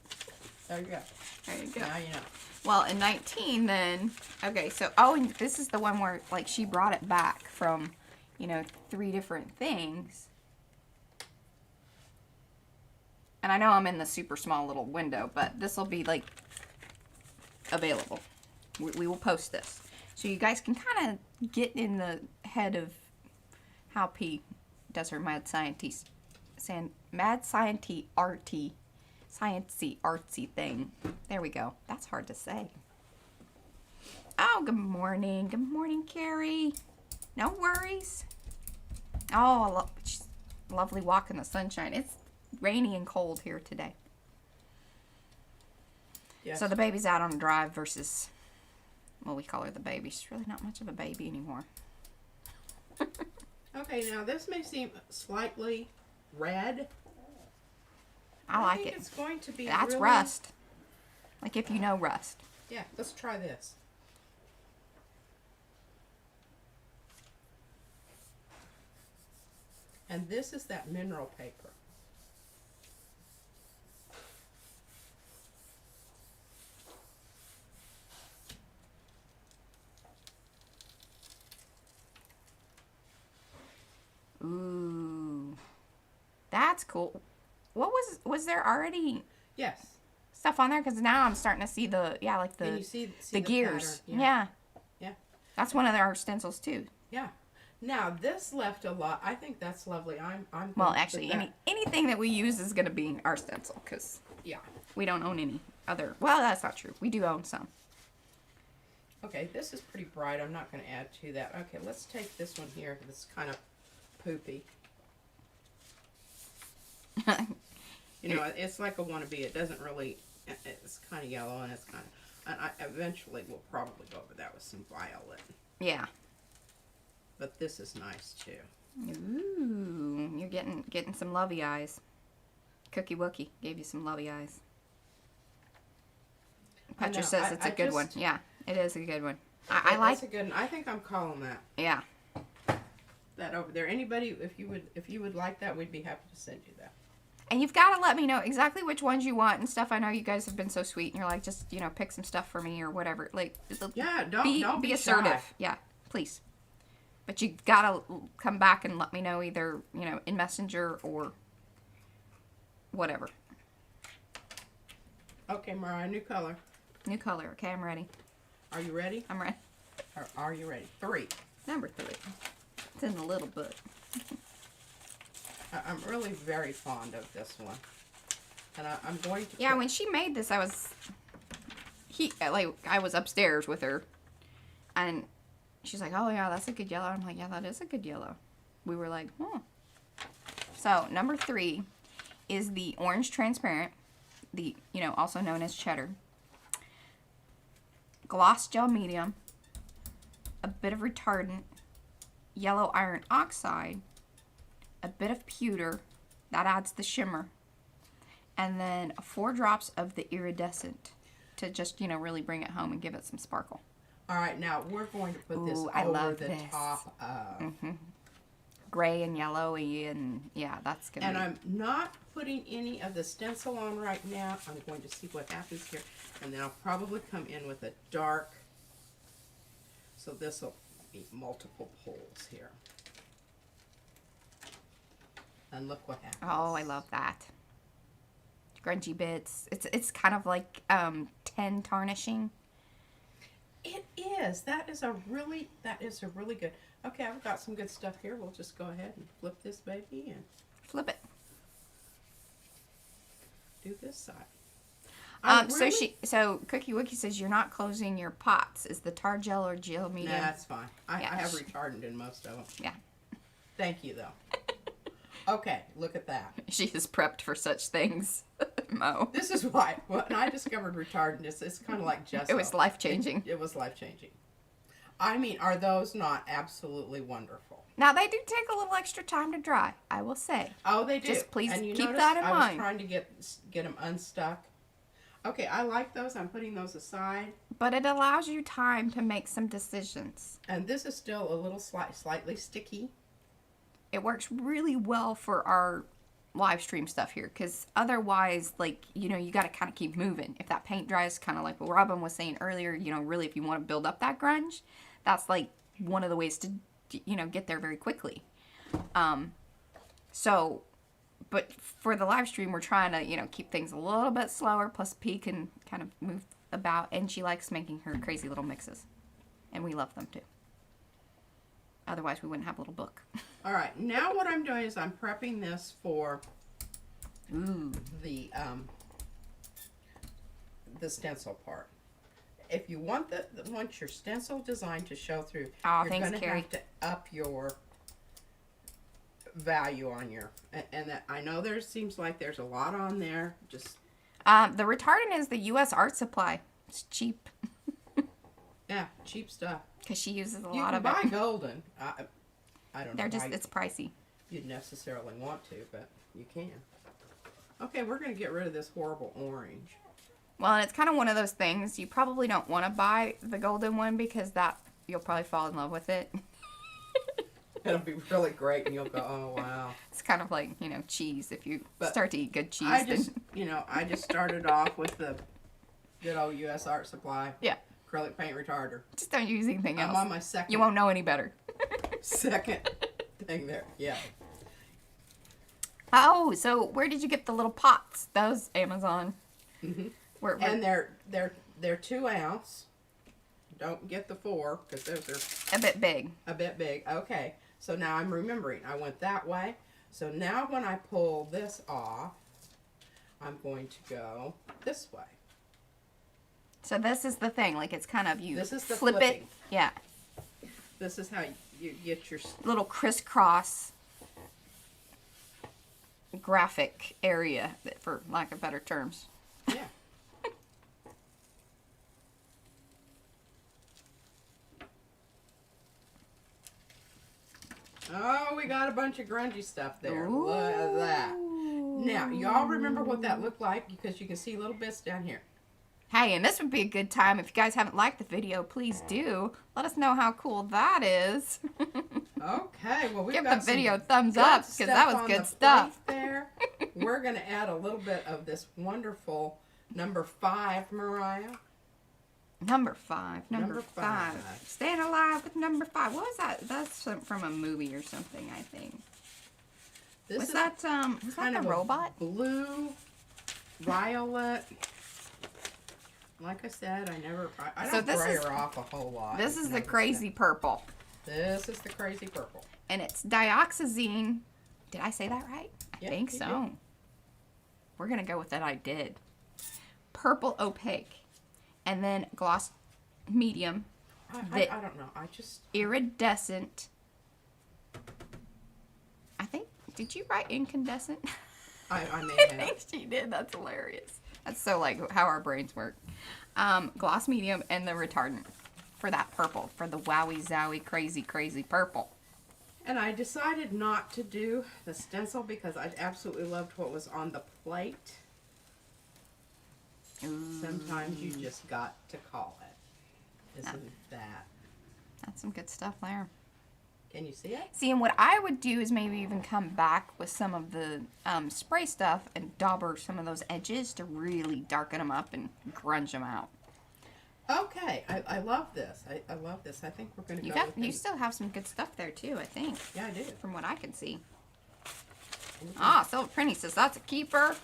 There you go. There you go. Now you know. Well, in 19 then, okay, so, oh, and this is the one where, like, she brought it back from, 3 different things. And I know I'm in the super small little window, but this will be, like, available. We will post this. So you guys can kind of get in the head of how P does her mad sciencey artsy thing. There we go. That's hard to say. Oh, good morning. Good morning, Carrie. No worries. Oh, lovely walk in the sunshine. It's rainy and cold here today. Yes. So the baby's out on a drive versus, well, we call her the baby. She's really not much of a baby anymore. Okay, now this may seem slightly red. I like think it. It's going to be That's really... rust. Like if you know rust. Yeah, let's try this. And this is that mineral paper. Ooh. That's cool. What was there already Yes. stuff on there? Because now I'm starting to see the, like Can the you see the gears. pattern? Yeah. Yeah. That's one of our stencils too. Yeah. Now this left a lot. I think that's lovely. I'm Well, going to actually, put that- anything that we use is going to be our stencil because Yeah. we don't own any other. Well, that's not true. We do own some. Okay, this is pretty bright. I'm not going to add to that. Okay, let's take this one here. This is kind of poopy. It's like a wannabe. It doesn't really, it's kind of yellow and it's kind of, and eventually we'll probably go over that with some violet. Yeah. But this is nice too. Ooh, you're getting some lovey eyes. Cookie Wookie gave you some lovey eyes. Petra know, says it's a good one. Yeah, it is a good one. I like. It's a good one. I think I'm calling that. Yeah. That over there. Anybody, if you would like that, we'd be happy to send you that. And you've got to let me know exactly which ones you want and stuff. I know you guys have been so sweet, and you're like, just pick some stuff for me or whatever. Like, Yeah, don't be assertive. assertive. Yeah, please. But you gotta come back and let me know either in Messenger or whatever. Okay, Mariah, new color. New color. Okay, I'm ready. Are you ready? I'm ready. Or are you ready? 3. Number 3. It's in the little book. I'm really very fond of this one, and I'm going to. Yeah, when she made this, I was upstairs with her, and she's like, "Oh yeah, that's a good yellow." I'm like, "Yeah, that is a good yellow." We were like, "Oh." So number 3 is the orange transparent, the also known as cheddar. Gloss gel medium, a bit of retardant, yellow iron oxide, a bit of pewter, that adds the shimmer, and then 4 drops of the iridescent to just really bring it home and give it some sparkle. All right, now we're going to put this I over love the this. top of. Gray and yellowy, and yeah, that's gonna. And I'm not putting any of the stencil on right now. I'm going to see what happens here, and then I'll probably come in with a dark. So this will be multiple pulls here. And look what happens. Oh, I love that. Grungy bits. It's kind of like tin tarnishing. It is. That is a really good. Okay, I've got some good stuff here. We'll just go ahead and flip this baby and Flip it. do this side. So Cookie Wookie says you're not closing your pots. Is the tar gel or gel medium? Nah, that's fine. I Yeah. have retardant in most of them. Yeah. Thank you, though. Okay, look at that. She is prepped for such things, Mo. This is why when I discovered retardant, it's kind of like Gesso. It was life-changing. It was life-changing. I mean, are those not absolutely wonderful? Now, they do take a little extra time to dry, I will say. Oh, they do. Just please and you keep notice that in I mind. was trying to get them unstuck. Okay, I like those. I'm putting those aside. But it allows you time to make some decisions. And this is still a little slightly sticky. It works really well for our live stream stuff here, because otherwise, you got to kind of keep moving. If that paint dries, kind of like what Robin was saying earlier, really, if you want to build up that grunge, that's like one of the ways to, get there very quickly. But for the live stream, we're trying to, keep things a little bit slower, plus P can kind of move about, and she likes making her crazy little mixes. And we love them too. Otherwise, we wouldn't have a little book. All right, now what I'm doing is I'm prepping this for Ooh. the stencil part. If you want want your stencil design to show through, you're Thanks, going to Carrie. have to up your value on your, and that I know seems like there's a lot on there. Just the retardant is the U.S. Art Supply. It's cheap yeah, cheap stuff. because she uses a You lot can of buy it. golden. I don't know. It's pricey. You'd necessarily want to, but you can. Okay, we're going to get rid of this horrible orange. Well, and it's kind of one of those things. You probably don't want to buy the golden one because you'll probably fall in love with it. It'll be really great, and you'll go, oh, wow. It's kind of like, cheese. If you But start to eat good cheese, I just started off with the good old U.S. Art Supply. Yeah. Acrylic paint retarder. Just don't use anything else. I'm on my second. You won't know any better. Second thing there. Yeah. Oh, so where did you get the little pots? Those Amazon. Mm-hmm. And they're 2 ounce. Don't get the 4 because those are a bit big. a bit big. Okay. So now I'm remembering. I went that way. So now when I pull this off, I'm going to go this way. So this is the thing. Like, it's kind of This is the flip flipping. it. Yeah. This is how you get your... Little crisscross graphic area, for lack of better terms. Yeah. Oh, we got a bunch of grungy stuff there. Ooh. Look at that. Now, y'all remember what that looked like? Because you can see little bits down here. Hey, and this would be a good time. If you guys haven't liked the video, please do. Let us know how cool that is. Okay, well, we've Give got the video a some thumbs good up, because that stuff was on good the stuff. plate there. We're going to add a little bit of this wonderful number 5, Mariah. Number 5. Number 5. Staying alive with number 5. What was that? That's from a movie or something, I think. This Was is that kind the of a robot? blue, violet. Like I said, I So don't this gray is- her off a whole lot. This You've is the noticed crazy purple. that. This is the crazy purple. And it's dioxazine. Did I say that right? I Yep, think you so. did. We're going to go with that I did. Purple opaque. And then gloss medium. I don't know. I just... Iridescent. I think, did you write incandescent? I may I have. think she did. That's hilarious. That's so like how our brains work. Gloss medium and the retardant for that purple. For the wowie zowie crazy crazy purple. And I decided not to do the stencil because I absolutely loved what was on the plate. Sometimes you just got to call it. Isn't that? That's some good stuff there. Can you see it? See, and what I would do is maybe even come back with some of the spray stuff and dauber some of those edges to really darken them up and grunge them out. Okay, I love this. I love this. I think we're going to go with You still have some good stuff there too, I think. Yeah, I do. From what I can see. Ah, Silver Prinny says that's a keeper.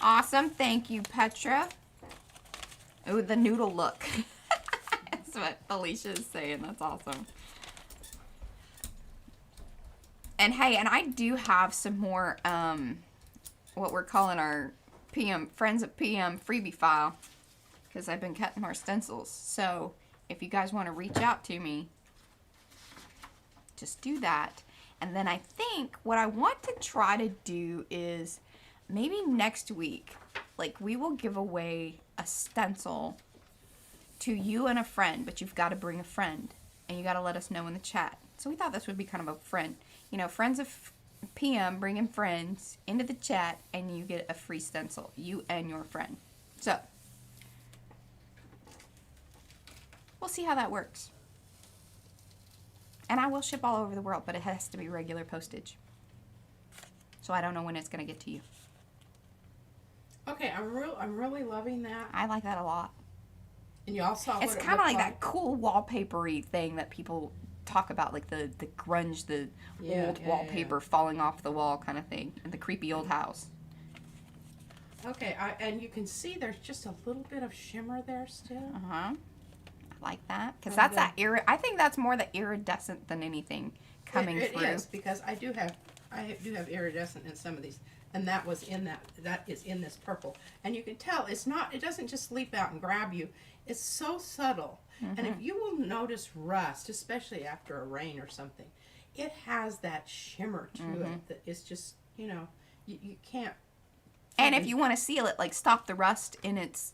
Awesome. Thank you, Petra. Ooh, the noodle look. That's what Alicia is saying. That's awesome. And hey, and I do have some more, what we're calling our PM, Friends of PM freebie file. Because I've been cutting more stencils. So, if you guys want to reach out to me, just do that. And then I think what I want to try to do is maybe next week, like we will give away a stencil to you and a friend, but you've got to bring a friend. And you got to let us know in the chat. So we thought this would be kind of a friend. You know, Friends of PM, bringing friends into the chat, and you get a free stencil. You and your friend. So, we'll see how that works. And I will ship all over the world, but it has to be regular postage. So I don't know when it's going to get to you. Okay, I'm really loving that. I like that a lot. And y'all saw what It's it kind of looked like that cool wallpapery thing that people talk about, like the grunge, the old wallpaper falling off the wall kind of thing, and the creepy old house. Okay, and you can see there's just a little bit of shimmer there still. I like that because that's that I think that's more the iridescent than anything coming through. It is, because I do have iridescent in some of these, and that is in this purple, and you can tell it doesn't just leap out and grab you. It's so subtle. And if you will notice rust, especially after a rain or something, it has that shimmer to it that is just, you can't. And if you want to seal it, like stop the rust in its,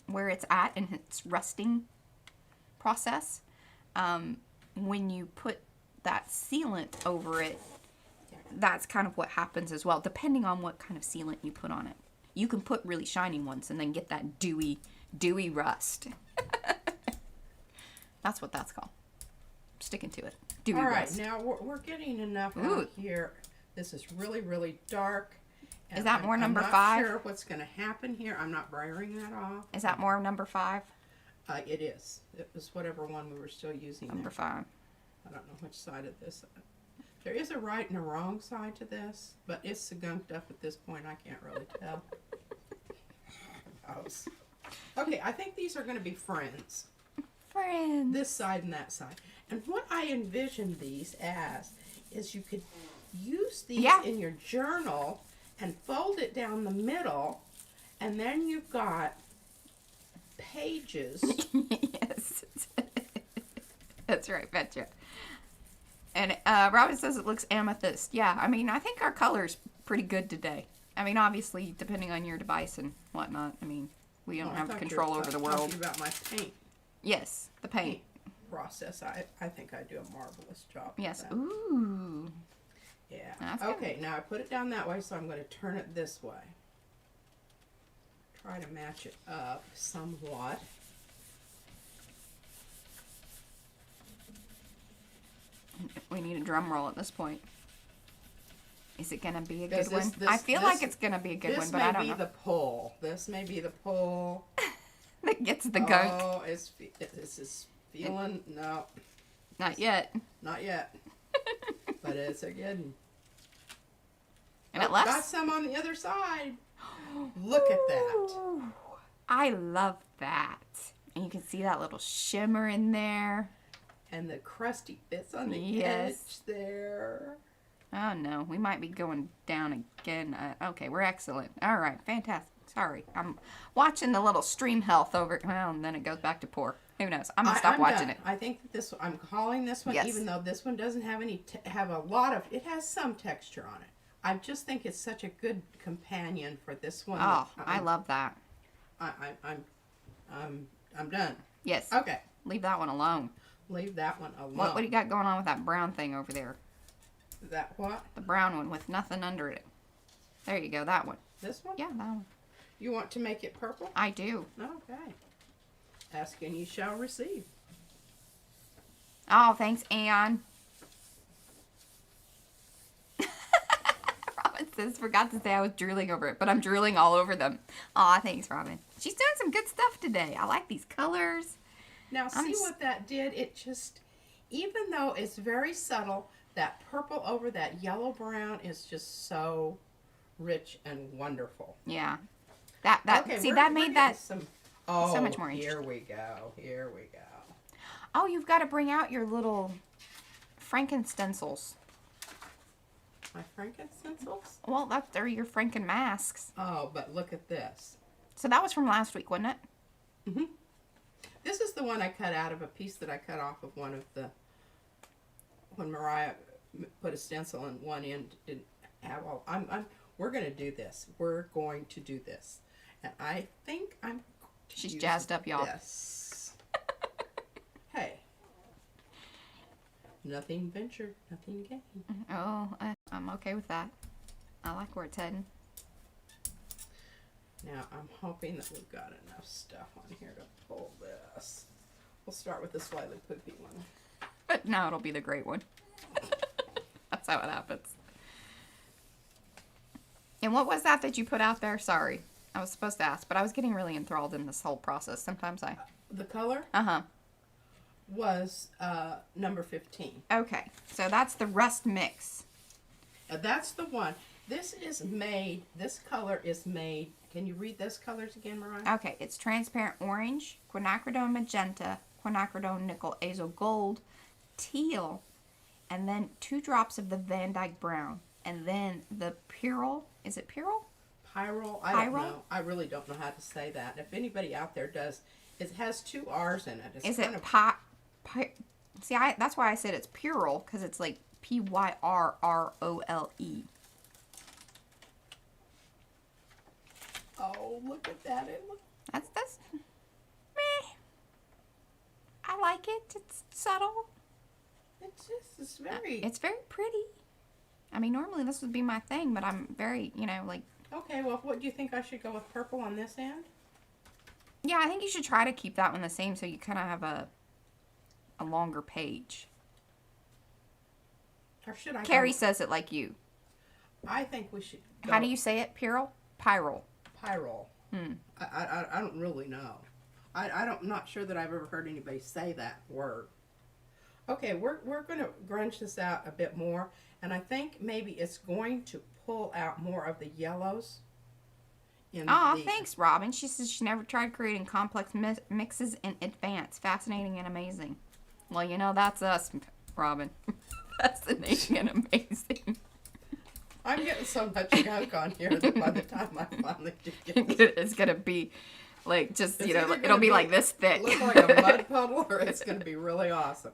where it's at in its rusting process, when you put that sealant over it, that's kind of what happens as well, depending on what kind of sealant you put on it. You can put really shiny ones and then get that dewy rust. That's what that's called. I'm sticking to it. Dewy rust. All right, now we're getting enough out here. This is really, really dark. Is that more number 5? I'm not sure what's going to happen here. I'm not brayering that off. Is that more number 5? It is. It was whatever one we were still using. Number 5. I don't know which side of this. There is a right and a wrong side to this, but it's gunked up at this point. I can't really tell. Okay, I think these are going to be friends. Friends. This side and that side. And what I envision these as is you could use these in your journal and fold it down the middle, and then you've got pages. Yes. That's right, Petra. And Robin says it looks amethyst. Yeah, I mean, I think our color's pretty good today. I mean, obviously, depending on your device and whatnot. I mean, we don't have control over the world. Talking about my paint. Yes, the paint process. I think I do a marvelous job. Yes. With that. Ooh. Yeah. Okay, now I put it down that way, so I'm going to turn it this way. try to match it up somewhat. We need a drum roll at this point. Is it going to be a good This- one? this- I feel this- like it's going to be a good one, This but I may don't be know. the pull. This may be the pull. That gets the gunk. Oh, this is feeling, no, Not yet. not yet. But it's a good one. And it Got left. some on the other side. Look at that. Ooh, I love that. And you can see that little shimmer in there. And the crusty bits on the Yes. edge there. Oh no, we might be going down again. Okay, we're excellent. All right, fantastic. Sorry, I'm watching the little stream health over. Well, and then it goes back to poor. Who knows? I'm gonna stop I'm watching done. it. I think that this. I'm calling this one, Yes. even though this one doesn't have any. Have a lot of. It has some texture on it. I just think it's such a good companion for this one. Oh, I love that. I'm done. Yes. Okay, Leave that one alone. leave that one alone. What do you got going on with that brown thing over there? That what? The brown one with nothing under it. There you go. That one. This one? Yeah, that one. You want to make it purple? I do. Okay. Ask and you shall receive. Oh, thanks, Ann. Robin says, forgot to say I was drooling over it, but I'm drooling all over them. Aw, thanks, Robin. She's doing some good stuff today. I like these colors. Now, see what that did? It just, even though it's very subtle, that purple over that yellow brown is just so rich and wonderful. Yeah. That Okay, see, we're that made that some, so much more here interesting. we go. Here we go. Oh, you've got to bring out your little Frankenstencils. My frankincense? Well, they're your Franken masks. Oh, but look at this. So that was from last week, wasn't it? Mm-hmm. This is the one I cut out of a piece that I cut off of one of the, when Mariah put a stencil in one end, didn't have all, we're going to do this. We're going to do this. And I think I'm going to She's use jazzed up, y'all. this. Hey. Nothing ventured, nothing gained. Oh, I'm okay with that. I like where it's heading. Now, I'm hoping that we've got enough stuff on here to pull this. We'll start with the slightly poopy one. But now it'll be the great one. That's how it happens. And what was that you put out there? Sorry. I was supposed to ask, but I was getting really enthralled in this whole process. Sometimes I... The color Uh-huh. was number 15. Okay. So that's the rust mix. That's the one. This is made, this color is made, can you read those colors again, Mariah? Okay. It's transparent orange, quinacridone magenta, quinacridone nickel azo gold, teal, and then 2 drops of the Van Dyke brown. And then the Pyrrol. Is it Pyrrol? Pyrrol? I don't Pyrrol? know. I really don't know how to say that. If anybody out there does, it has 2 R's in it. It's Is kind it of, See, that's why I said it's Pyrrol, because it's like Pyrrole. oh, look at that. It looks, That's meh. I like it. It's subtle. it's very, It's very pretty. I mean, normally this would be my thing, but I'm very, like... okay, well, what do you think I should go with purple on this end? Yeah, I think you should try to keep that one the same so you kind of have a longer page. Or should I Carrie go, says it like you. I think we should go How do you say it? Pyrrol? Pyrrol. Pyrrol. I don't really know. I'm not sure that I've ever heard anybody say that word. Okay, we're going to grunge this out a bit more, and I think maybe it's going to pull out more of the yellows. Aw, thanks, Robin. She says she never tried creating complex mixes in advance. Fascinating and amazing. Well, that's us, Robin. Fascinating and amazing. I'm getting so much gunk on here that by the time I finally do get this, It's going to be like just, it's either it'll gonna be like this thick. look like a mud puddle, or it's going to be really awesome.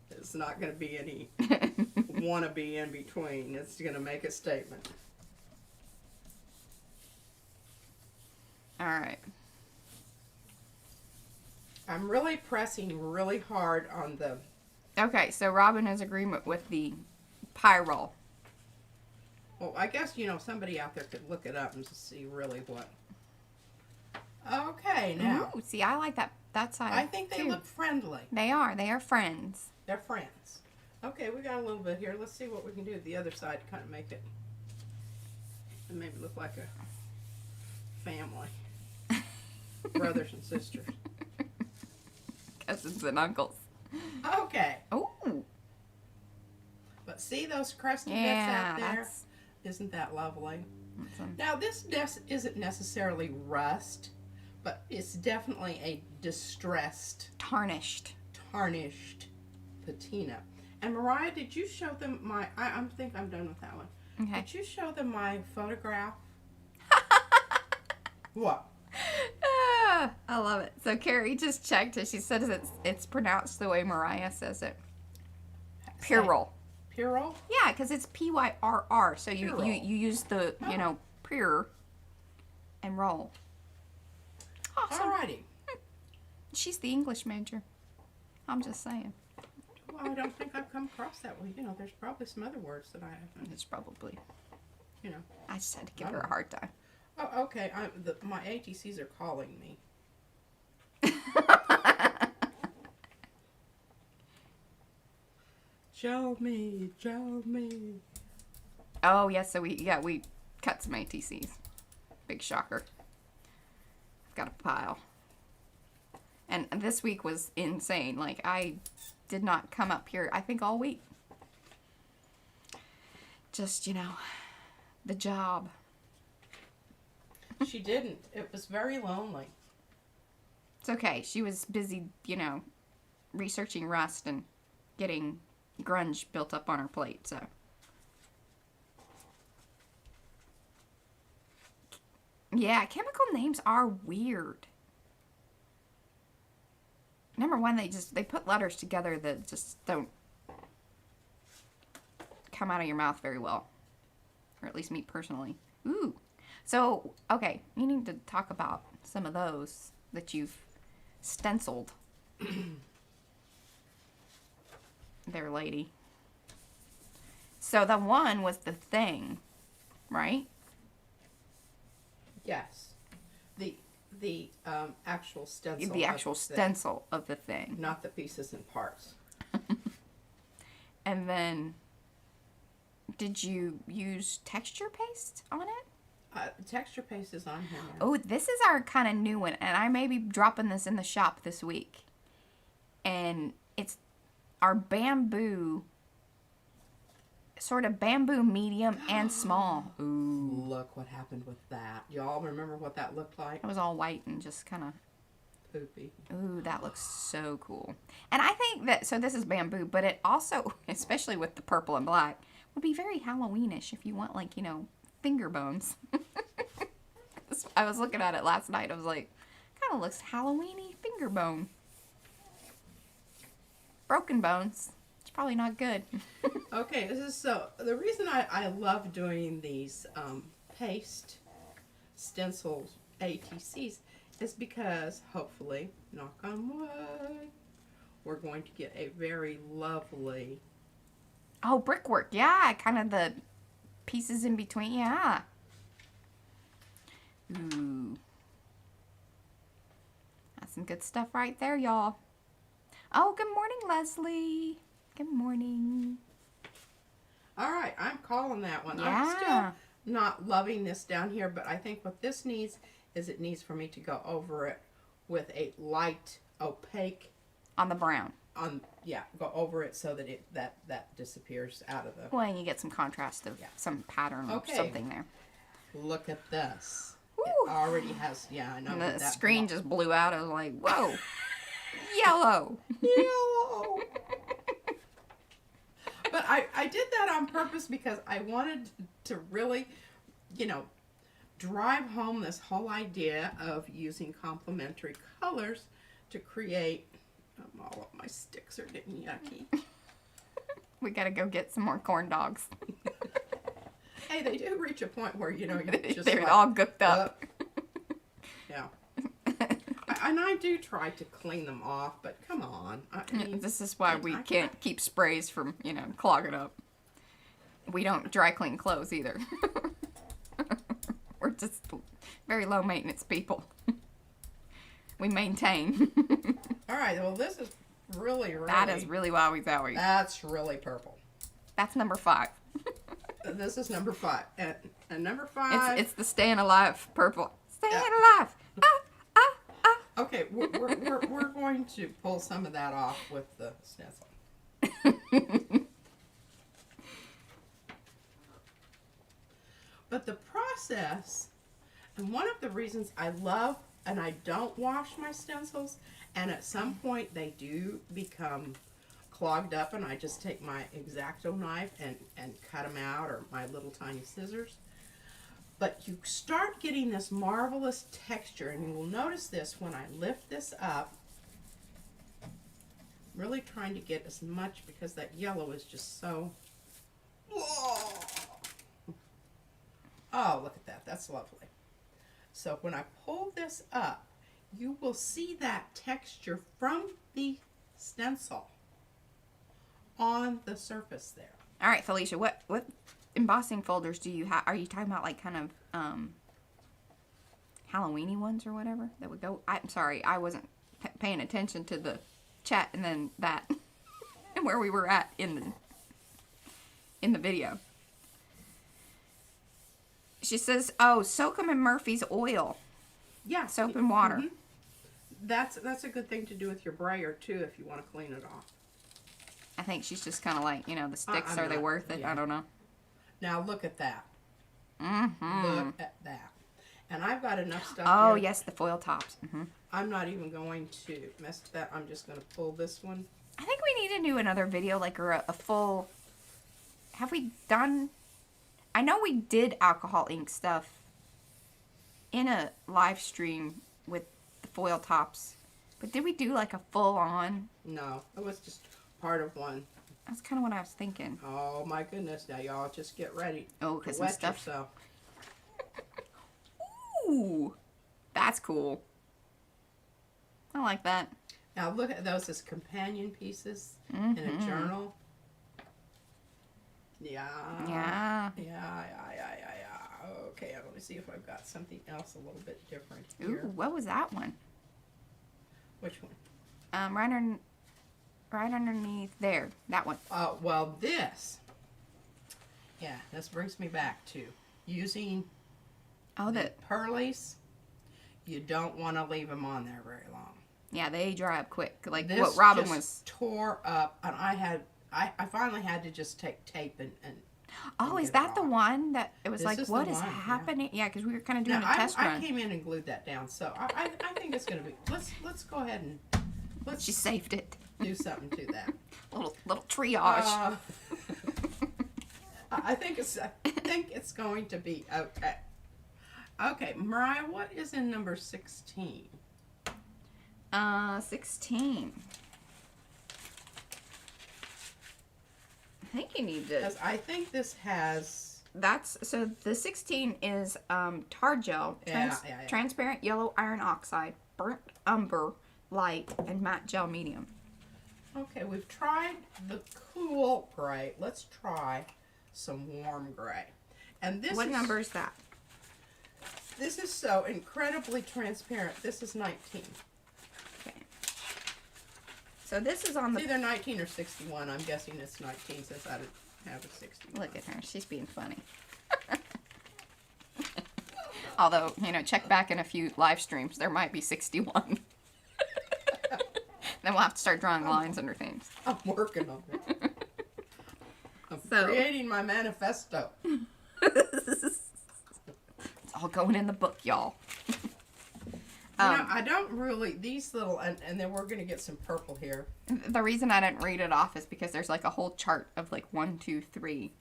It's not going to be any wannabe in between. It's going to make a statement. All right. I'm really pressing really hard on the... Okay, so Robin is agreement with the Pyrrol. Well, I guess, somebody out there could look it up and see really what... Okay, now. Ooh, see, I like that side. I think they too. look friendly. They are. They are friends. They're friends. Okay, we got a little bit here. Let's see what we can do to the other side to kind of make it maybe look like a family. Brothers and sisters. Cousins and uncles. Okay. Oh. But see those crusty bits Yeah, out there? that's Isn't that lovely? awesome. Now, this isn't necessarily rust, but it's definitely a distressed, Tarnished. tarnished patina. And Mariah, did you show them my? I think I'm done with that one. Okay. Did you show them my photograph? What? Ah, I love it. So Carrie just checked it. She says it's pronounced the way Mariah says it. Pyrrol. Pyrrol? Yeah, because it's Pyrr. So you Pyrrol. you use the pyrr and roll. Awesome. Alrighty. She's the English major. I'm just saying. Well, I don't think I've come across that one. You know, there's probably some other words that I haven't. It's probably. You know. I just had to give her a hard time. Oh, okay. My ATCs are calling me. Show me, show me. Oh yes, so we cut some ATCs. Big shocker. I've got a pile. And this week was insane. Like I did not come up here I think all week. Just, the job. She didn't. It was very lonely. It's okay. She was busy, researching rust and getting grunge built up on her plate, so. Yeah, chemical names are weird. Number one, they put letters together that just don't come out of your mouth very well. Or at least me personally. Ooh. So, okay, you need to talk about some of those that you've stenciled. There, lady. So the one was the thing, right? Yes. The actual stencil. The actual of the thing, stencil of the thing. not the pieces and parts. And then, did you use texture paste on it? Texture paste is on here now. Oh, this is our kind of new one, and I may be dropping this in the shop this week. And it's our bamboo, sort of bamboo medium and small. Ooh. Look what happened with that. Y'all remember what that looked like? It was all white and just kind of, Poopy. ooh, that looks so cool. And I think that, so this is bamboo, but it also, especially with the purple and black, would be very Halloweenish if you want, like, finger bones. I was looking at it last night. I was like, kind of looks Halloweeny finger bone. Broken bones. It's probably not good. Okay, so the reason I love doing these paste stencil ATCs is because hopefully, knock on wood, we're going to get a very lovely. Oh, brickwork. Yeah, kind of the pieces in between. Yeah. Ooh. That's some good stuff right there, y'all. Oh, good morning, Leslie. Good morning. All right, I'm calling that one. Yeah. I'm still not loving this down here, but I think what this needs is it needs for me to go over it with a light opaque On the brown. go over it so that that disappears out of the. Well, and you get some contrast of some pattern or Okay. something there. Look at this. Woo. It already has. Yeah, I know. And but the that screen block- just blew out. I was like, whoa. Yellow. Yellow. But I did that on purpose because I wanted to really, drive home this whole idea of using complementary colors to create. All of my sticks are getting yucky. We gotta go get some more corn dogs. Hey, they do reach a point where you just They're like, all gooked up. yeah. And I do try to clean them off, but come on. I mean, This is why we can't keep sprays from, clogging up. We don't dry clean clothes either. We're just very low maintenance people. We maintain. All right, well, this is really. That is really wowie zowie. That's really purple. That's number 5. This is number 5. And number 5. It's the staying alive purple. Staying Yeah. alive. Ah, ah, ah. Okay, we're going to pull some of that off with the stencil. But the process, and one of the reasons I love and I don't wash my stencils, and at some point they do become clogged up, and I just take my X-Acto knife and cut them out, or my little tiny scissors. But you start getting this marvelous texture, and you will notice this when I lift this up. Really trying to get as much, because that yellow is just so... Whoa! Oh, look at that. That's lovely. So when I pull this up, you will see that texture from the stencil on the surface there. All right, Felicia, what embossing folders do you have? Are you talking about like kind of Halloween-y ones or whatever that would go? I'm sorry, I wasn't paying attention to the chat and then that and where we were at in the video. She says, "Oh, soak them in Murphy's oil, Yeah. soap and water." Mm-hmm. That's a good thing to do with your brayer too, if you want to clean it off. I think she's just kind of like, you know, the sticks, I'm are they not- worth it? yeah. I don't know. Now look at that. Mm-hmm. Look at that. And I've got enough stuff Oh, here. yes, the foil tops. Mm-hmm. I'm not even going to mess with that. I'm just going to pull this one. I think we need to do another video, like, or a full... Have we done... I know we did alcohol ink stuff in a live stream with the foil tops. But did we do, like, a full-on... No, it was just part of one. That's kind of what I was thinking. Oh my goodness! Now y'all just get ready. Oh, to because some wet stuff... yourself. Ooh! That's cool. I like that. Now look at those as companion pieces in Mm-hmm. a journal. Yeah. Yeah. Yeah. Okay, let me see if I've got something else a little bit different Ooh, here. what was that one? Which one? Right underneath there. That one. Well, this. Yeah, this brings me back to using Oh, the pearlies. You don't want to leave them on there very long. yeah, they dry up quick. Like This what Robin just was. tore up, and I finally had to just take tape and Oh, and is get it that the off. one that it was This like, is the what is one, yeah. happening? Yeah, because we were kind of doing Now, a test I run. came in and glued that down, so I think it's gonna be. Let's go ahead and let's She saved it. do something to that. Little triage. I think it's going to be okay. Okay, Mariah, what is in number 16? 16. I think you need to. Because I think this has. That's so. The 16 is tar gel, Yeah. transparent yellow iron oxide, burnt umber light, and matte gel medium. Okay, we've tried the cool gray. Let's try some warm gray. And this What is, number is that? This is so incredibly transparent. This is 19. Okay. So this is on It's the. either 19 or 61. I'm guessing it's 19 since I didn't have a 61. Look at her. She's being funny. Although, check back in a few live streams. There might be 61. Then we'll have to start drawing lines under things. I'm working on it. I'm So- creating my manifesto. It's all going in the book, y'all. I don't really, these little, and then we're going to get some purple here. The reason I didn't read it off is because there's like a whole chart of like 1, 2, 3.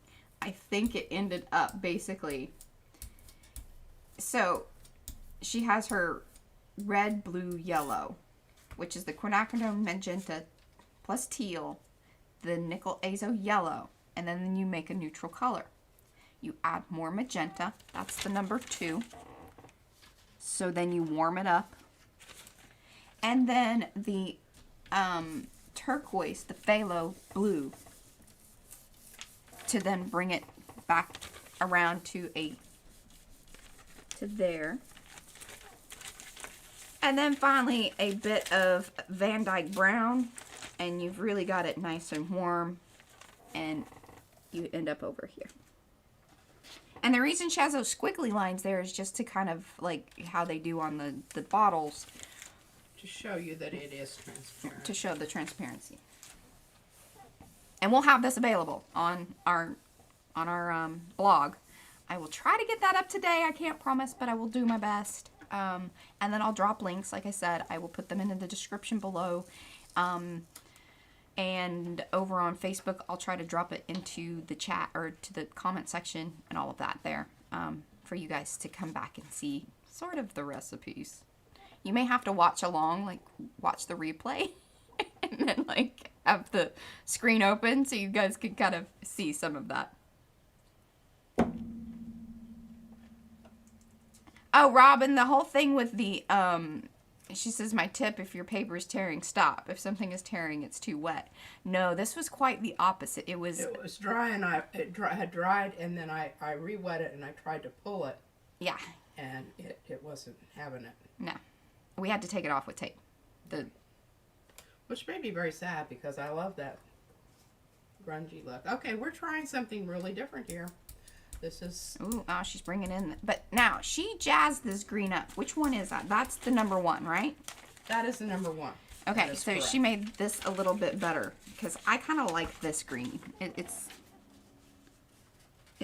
I think it ended up basically. So she has her red, blue, yellow, which is the quinacridone magenta plus teal, the nickel azo yellow, and then you make a neutral color. You add more magenta. That's the number 2. So then you warm it up. And then the turquoise, the phthalo blue, to then bring it back around to there. And then finally a bit of Van Dyke Brown, and you've really got it nice and warm, and you end up over here. And the reason she has those squiggly lines there is just to kind of like how they do on the bottles. To show you that it is transparent. To show the transparency. And we'll have this available on our blog. I will try to get that up today. I can't promise, but I will do my best. And then I'll drop links. Like I said, I will put them in the description below. And over on Facebook, I'll try to drop it into the chat or to the comment section and all of that there for you guys to come back and see sort of the recipes. You may have to watch along, like watch the replay and then like have the screen open so you guys can kind of see some of that. Oh, Robin, the whole thing with the, she says, my tip, if your paper is tearing, stop. If something is tearing, it's too wet. No, this was quite the opposite. It was dry, and it had dried, and then I re-wet it, and I tried to pull it. Yeah. And it wasn't having it. No. We had to take it off with tape. Which made me very sad, because I love that grungy look. Okay, we're trying something really different here. This is... Ooh, oh, she's bringing in... But now, she jazzed this green up. Which one is that? That's the number one, right? That is the number one. Okay, so correct. She made this a little bit better. Because I kind of like this green. It's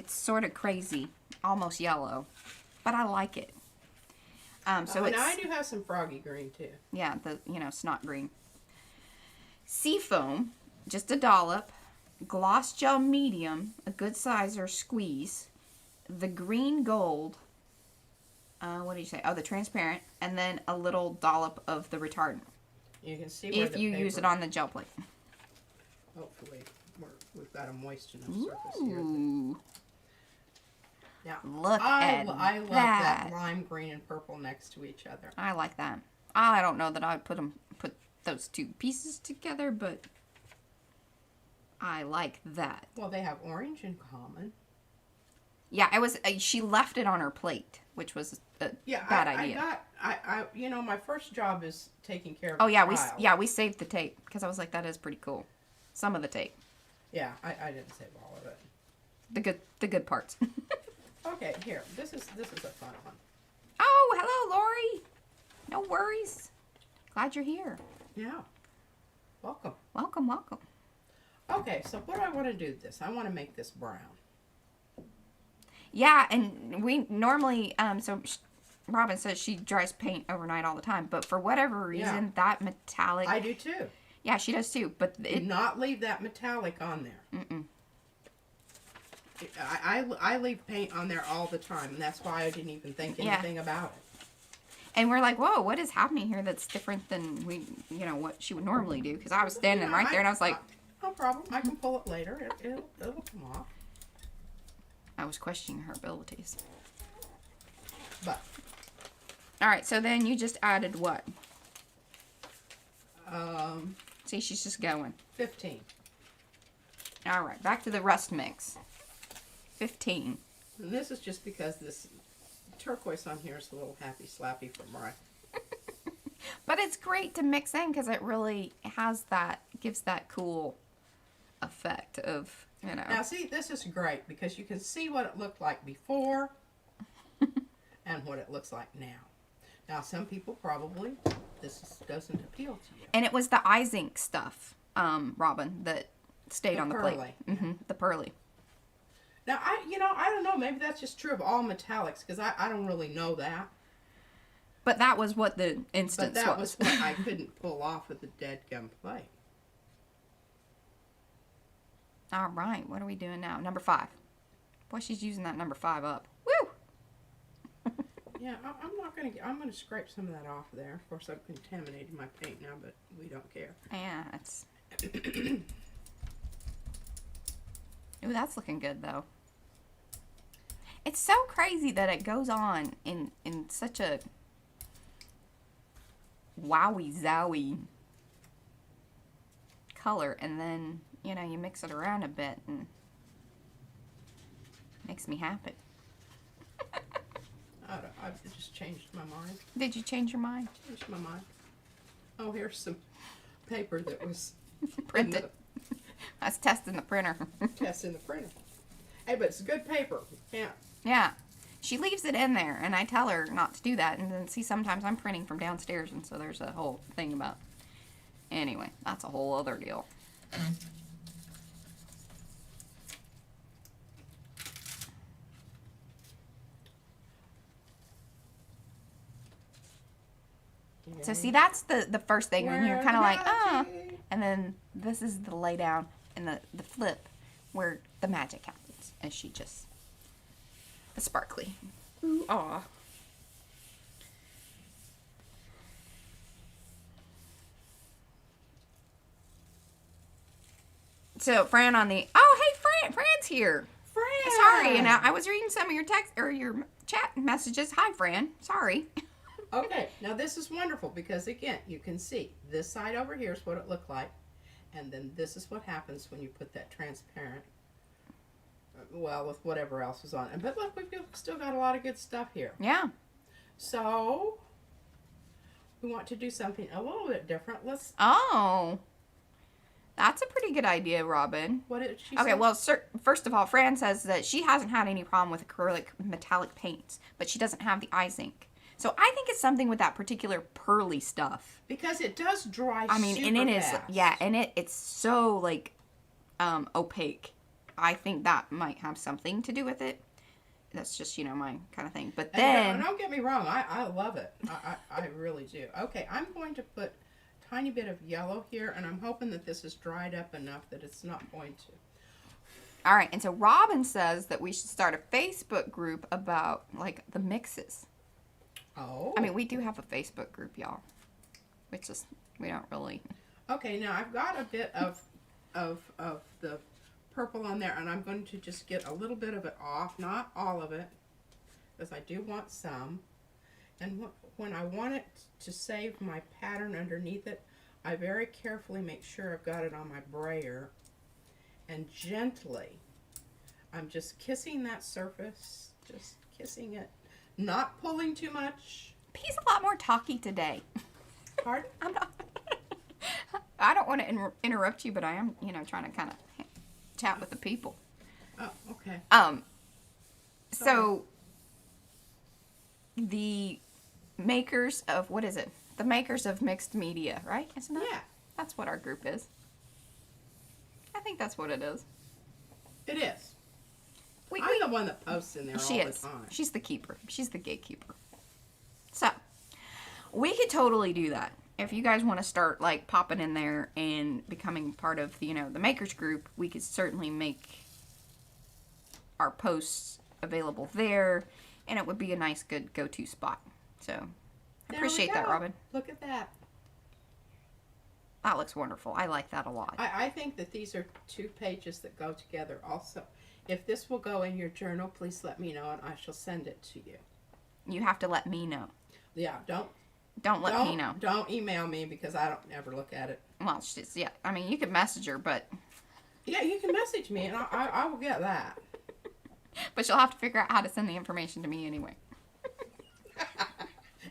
sort of crazy. Almost yellow. But I like it. So and I do have some froggy green, too. Yeah, the, snot green. Seafoam, just a dollop. Gloss gel medium, a good size or squeeze. The green gold, what did you say? Oh, the transparent. And then a little dollop of the retardant. You can see where if you use it on the gel plate. Hopefully, we've got a moist enough surface here. Now, look at I love that lime green and purple next to each other. I like that. I don't know that I would put those two pieces together, but I like that. Well, they have orange in common. Yeah, she left it on her plate, which was a bad idea. My first job is taking care of. Oh yeah, we saved the tape because I was like, that is pretty cool. Some of the tape. Yeah, I didn't save all of it. The good parts. Okay, here. This is a fun one. Oh, hello, Lori. No worries. Glad you're here. Yeah. Welcome. Welcome, welcome. Okay, so what do I want to do this? I want to make this brown. Yeah, and we normally, Robin says she dries paint overnight all the time, but for whatever reason, that metallic... I do too. Yeah, she does too, but... Do not leave that metallic on there. Mm-mm. I leave paint on there all the time, and that's why I didn't even think anything about it. And we're like, whoa, what is happening here that's different than what she would normally do? Because I was standing right there, and I was like... No problem. I can pull it later. It'll come off. I was questioning her abilities. But. All right, so then you just added what? See, she's just going. 15. All right, back to the rust mix. 15. And this is just because this turquoise on here is a little happy slappy for Mariah. But it's great to mix in because it really gives that cool effect of, Now, see, this is great because you can see what it looked like before and what it looks like now. Now, some people probably, doesn't appeal to you. And it was the eye zinc stuff, Robin, that stayed on the plate. Mm-hmm, the pearly. Now, I don't know. Maybe that's just true of all metallics because I don't really know that. But that was what the instance was. But that was what I couldn't pull off with the dead gum plate. All right, what are we doing now? Number 5. Boy, she's using that number 5 up. Woo! Yeah, I'm gonna scrape some of that off there. Of course, I've contaminated my paint now, but we don't care. Yeah, it's... Ooh, that's looking good, though. It's so crazy that it goes on in such a wowie zowie color, and then you mix it around a bit and it makes me happy. I I've just changed my mind. Did you change your mind? Changed my mind. Oh, here's some paper that was Printed. I was testing the printer. testing the printer. Hey, but it's good paper. Yeah. Yeah. She leaves it in there, and I tell her not to do that. And then, see, sometimes I'm printing from downstairs, and so there's a whole thing about... Anyway, that's a whole other deal. So, see, that's the first thing when you're kind of like, and then this is the lay down and the flip where the magic happens. And she just... The sparkly. Ooh, aw. So, Fran on the... Oh, hey, Fran's here. Fran! Sorry, and I was reading some of your text or your chat messages. Hi, Fran. Sorry. Okay, now this is wonderful because, again, you can see this side over here is what it looked like. And then this is what happens when you put that transparent, well, with whatever else is on it. But look, we've still got a lot of good stuff here. Yeah. So, we want to do something a little bit different. Let's... Oh. That's a pretty good idea, Robin. What did she Okay, say? well, first of all, Fran says that she hasn't had any problem with acrylic metallic paints, but she doesn't have the eye ink. So I think it's something with that particular pearly stuff. Because it does dry I mean, super and it is, fast. yeah, and it's so, like, opaque. I think that might have something to do with it. That's just, my kind of thing. But then... And don't get me wrong, I love it. I really do. Okay, I'm going to put a tiny bit of yellow here, and I'm hoping that this is dried up enough that it's not going to. All right, and so Robin says that we should start a Facebook group about, like, the mixes. Oh. I mean, we do have a Facebook group, y'all. Which is, we don't really... Okay, now I've got a bit of the purple on there, and I'm going to just get a little bit of it off, not all of it, because I do want some. And when I want it to save my pattern underneath it, I very carefully make sure I've got it on my brayer, and gently, I'm just kissing that surface, just kissing it, not pulling too much. He's a lot more talky today. Pardon? I'm not... I don't want to interrupt you, but I am, trying to kind of chat with the people. Oh, okay. So the makers of, what is it? The makers of mixed media, right? Isn't that? Yeah. That's what our group is. I think that's what it is. It is. I'm the one that posts in there all the time. She's the keeper. She's the gatekeeper. So, we could totally do that. If you guys want to start, like, popping in there and becoming part of, the makers group, we could certainly make our posts available there, and it would be a nice, good go-to spot. So, I appreciate that, Robin. Look at that. That looks wonderful. I like that a lot. I think that these are 2 pages that go together also. If this will go in your journal, please let me know, and I shall send it to you. You have to let me know. Yeah, Don't let me know. Don't email me because I don't ever look at it. Well, yeah. I mean, you can message her, but... Yeah, you can message me, and I will get that. But you'll have to figure out how to send the information to me anyway.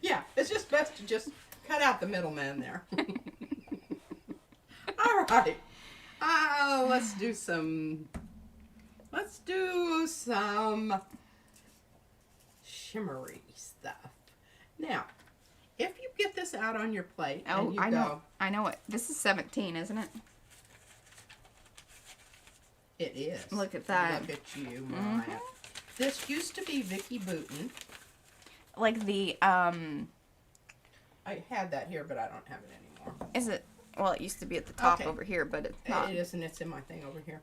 Yeah, it's just best to just cut out the middleman there. All right. Let's do some shimmery stuff. Now, if you get this out on your plate, and you I know it. This is 17, isn't it? It is. Look at that. Look at you, Mariah. Mm-hmm. This used to be Vicky Boutin. Like the, I had that here, but I don't have it anymore. Is it? Well, it used to be at the top over here, but it's not. It isn't. It's in my thing over here.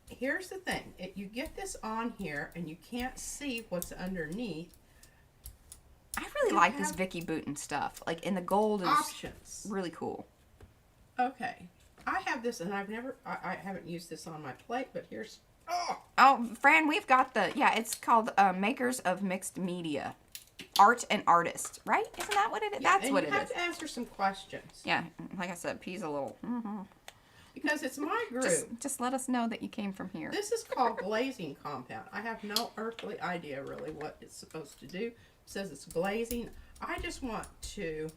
Here's the thing. You get this on here, and you can't see what's underneath. I really like this Vicky Boutin stuff. Like, in the gold is options. Really cool. Okay. I have this, and I haven't used this on my plate, but here's... Oh, Fran, we've got it's called Makers of Mixed Media. Art and Artist, right? Isn't that what it is? Yeah, That's what it is. You have to answer some questions. Yeah, like I said, P's a little... Mm-hmm. because it's my group. Just let us know that you came from here. This is called glazing compound. I have no earthly idea really what it's supposed to do. It says it's glazing. I just want to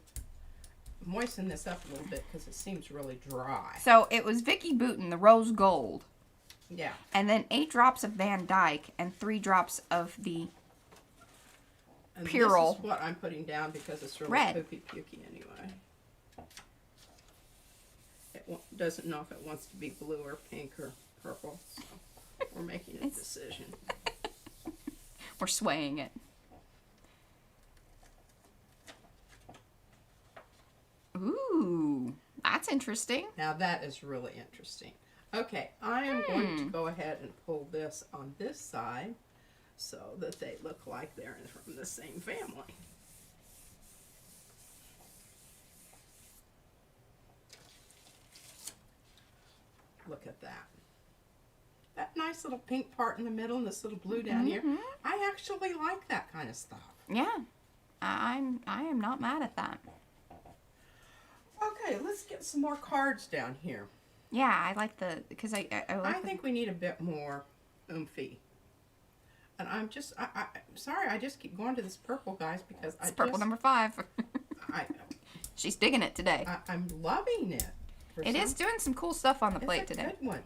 moisten this up a little bit because it seems really dry. So it was Vicky Bouton, the rose gold. Yeah. And then 8 drops of Van Dyke and 3 drops of the And Purell. This is what I'm putting down because it's really Red. poopy pukey anyway. It doesn't know if it wants to be blue or pink or purple. So we're making a decision. We're swaying it. Ooh, that's interesting. Now that is really interesting. Okay, I am going to go ahead and pull this on this side so that they look like they're from the same family. Look at that. That nice little pink part in the middle and this little blue down here. I actually like that kind of stuff. Yeah, I am not mad at that. Okay, let's get some more cards down here. Yeah, I like because I like I think we need a bit more oomphy. And I'm sorry, I just keep going to this purple, guys, because it's purple number 5. She's digging it today. I'm loving it. It is doing some cool stuff on the plate today. It's a good one.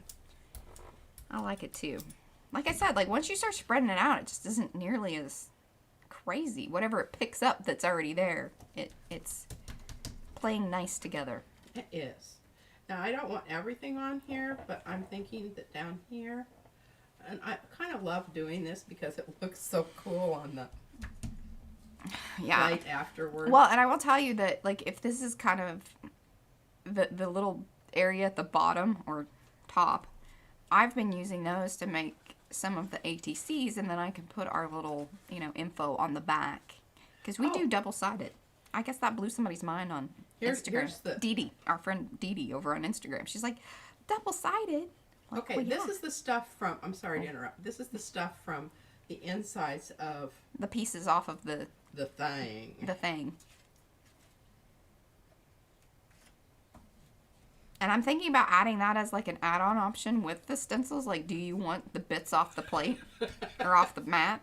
I like it too. Like I said, like once you start spreading it out, it just isn't nearly as crazy. Whatever it picks up that's already there, it's playing nice together. It is. Now, I don't want everything on here, but I'm thinking that down here, and I kind of love doing this because it looks so cool on the plate afterwards. Well, and I will tell you that, like, if this is kind of the little area at the bottom or top, I've been using those to make some of the ATCs, and then I can put our little, info on the back. Because we do double-sided. I guess that blew somebody's mind on Instagram. Here's Dee Dee, our friend Dee Dee over on Instagram. She's like, double-sided? Like, okay, well, this yeah. is the stuff from, I'm sorry to interrupt, this is the stuff from the insides of The pieces off of the thing. And I'm thinking about adding that as like an add-on option with the stencils. Like, do you want the bits off the plate or off the mat?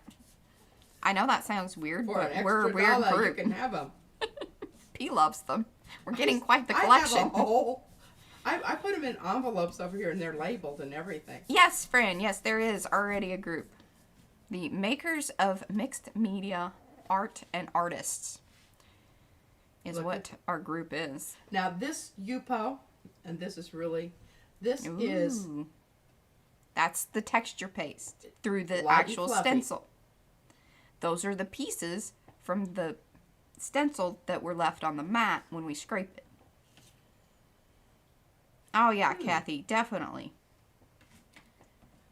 I know that sounds weird, For but an we're a extra weird dollar, group. you can have them. P loves them. We're getting quite the collection. I have a whole, I put them in envelopes over here and they're labeled and everything. Yes, Fran. Yes, there is already a group. The makers of mixed media art and artists is what our group is. Now this Yupo, and this is really, this is... That's the texture paste through the Light and actual fluffy. stencil. Those are the pieces from the stencil that were left on the mat when we scrape it. Oh yeah, Kathy, definitely.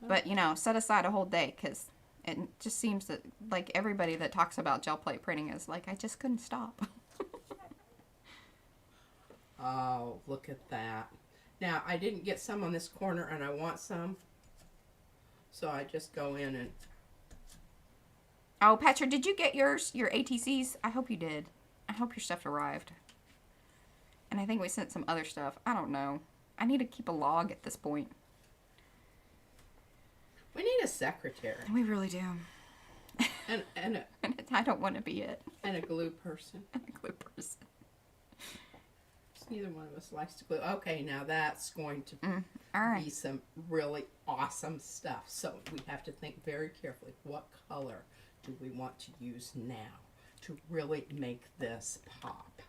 But, set aside a whole day because it just seems that, like, everybody that talks about gel plate printing is like, I just couldn't stop. Oh, look at that. Now, I didn't get some on this corner and I want some. So I just go in and... Oh, Petra, did you get your ATCs? I hope you did. I hope your stuff arrived. And I think we sent some other stuff. I don't know. I need to keep a log at this point. We need a secretary. We really do. And I don't want to be it. a glue person. A glue person. Neither one of us likes to glue. Okay, now that's going to All right. be some really awesome stuff. So we have to think very carefully. What color do we want to use now to really make this pop?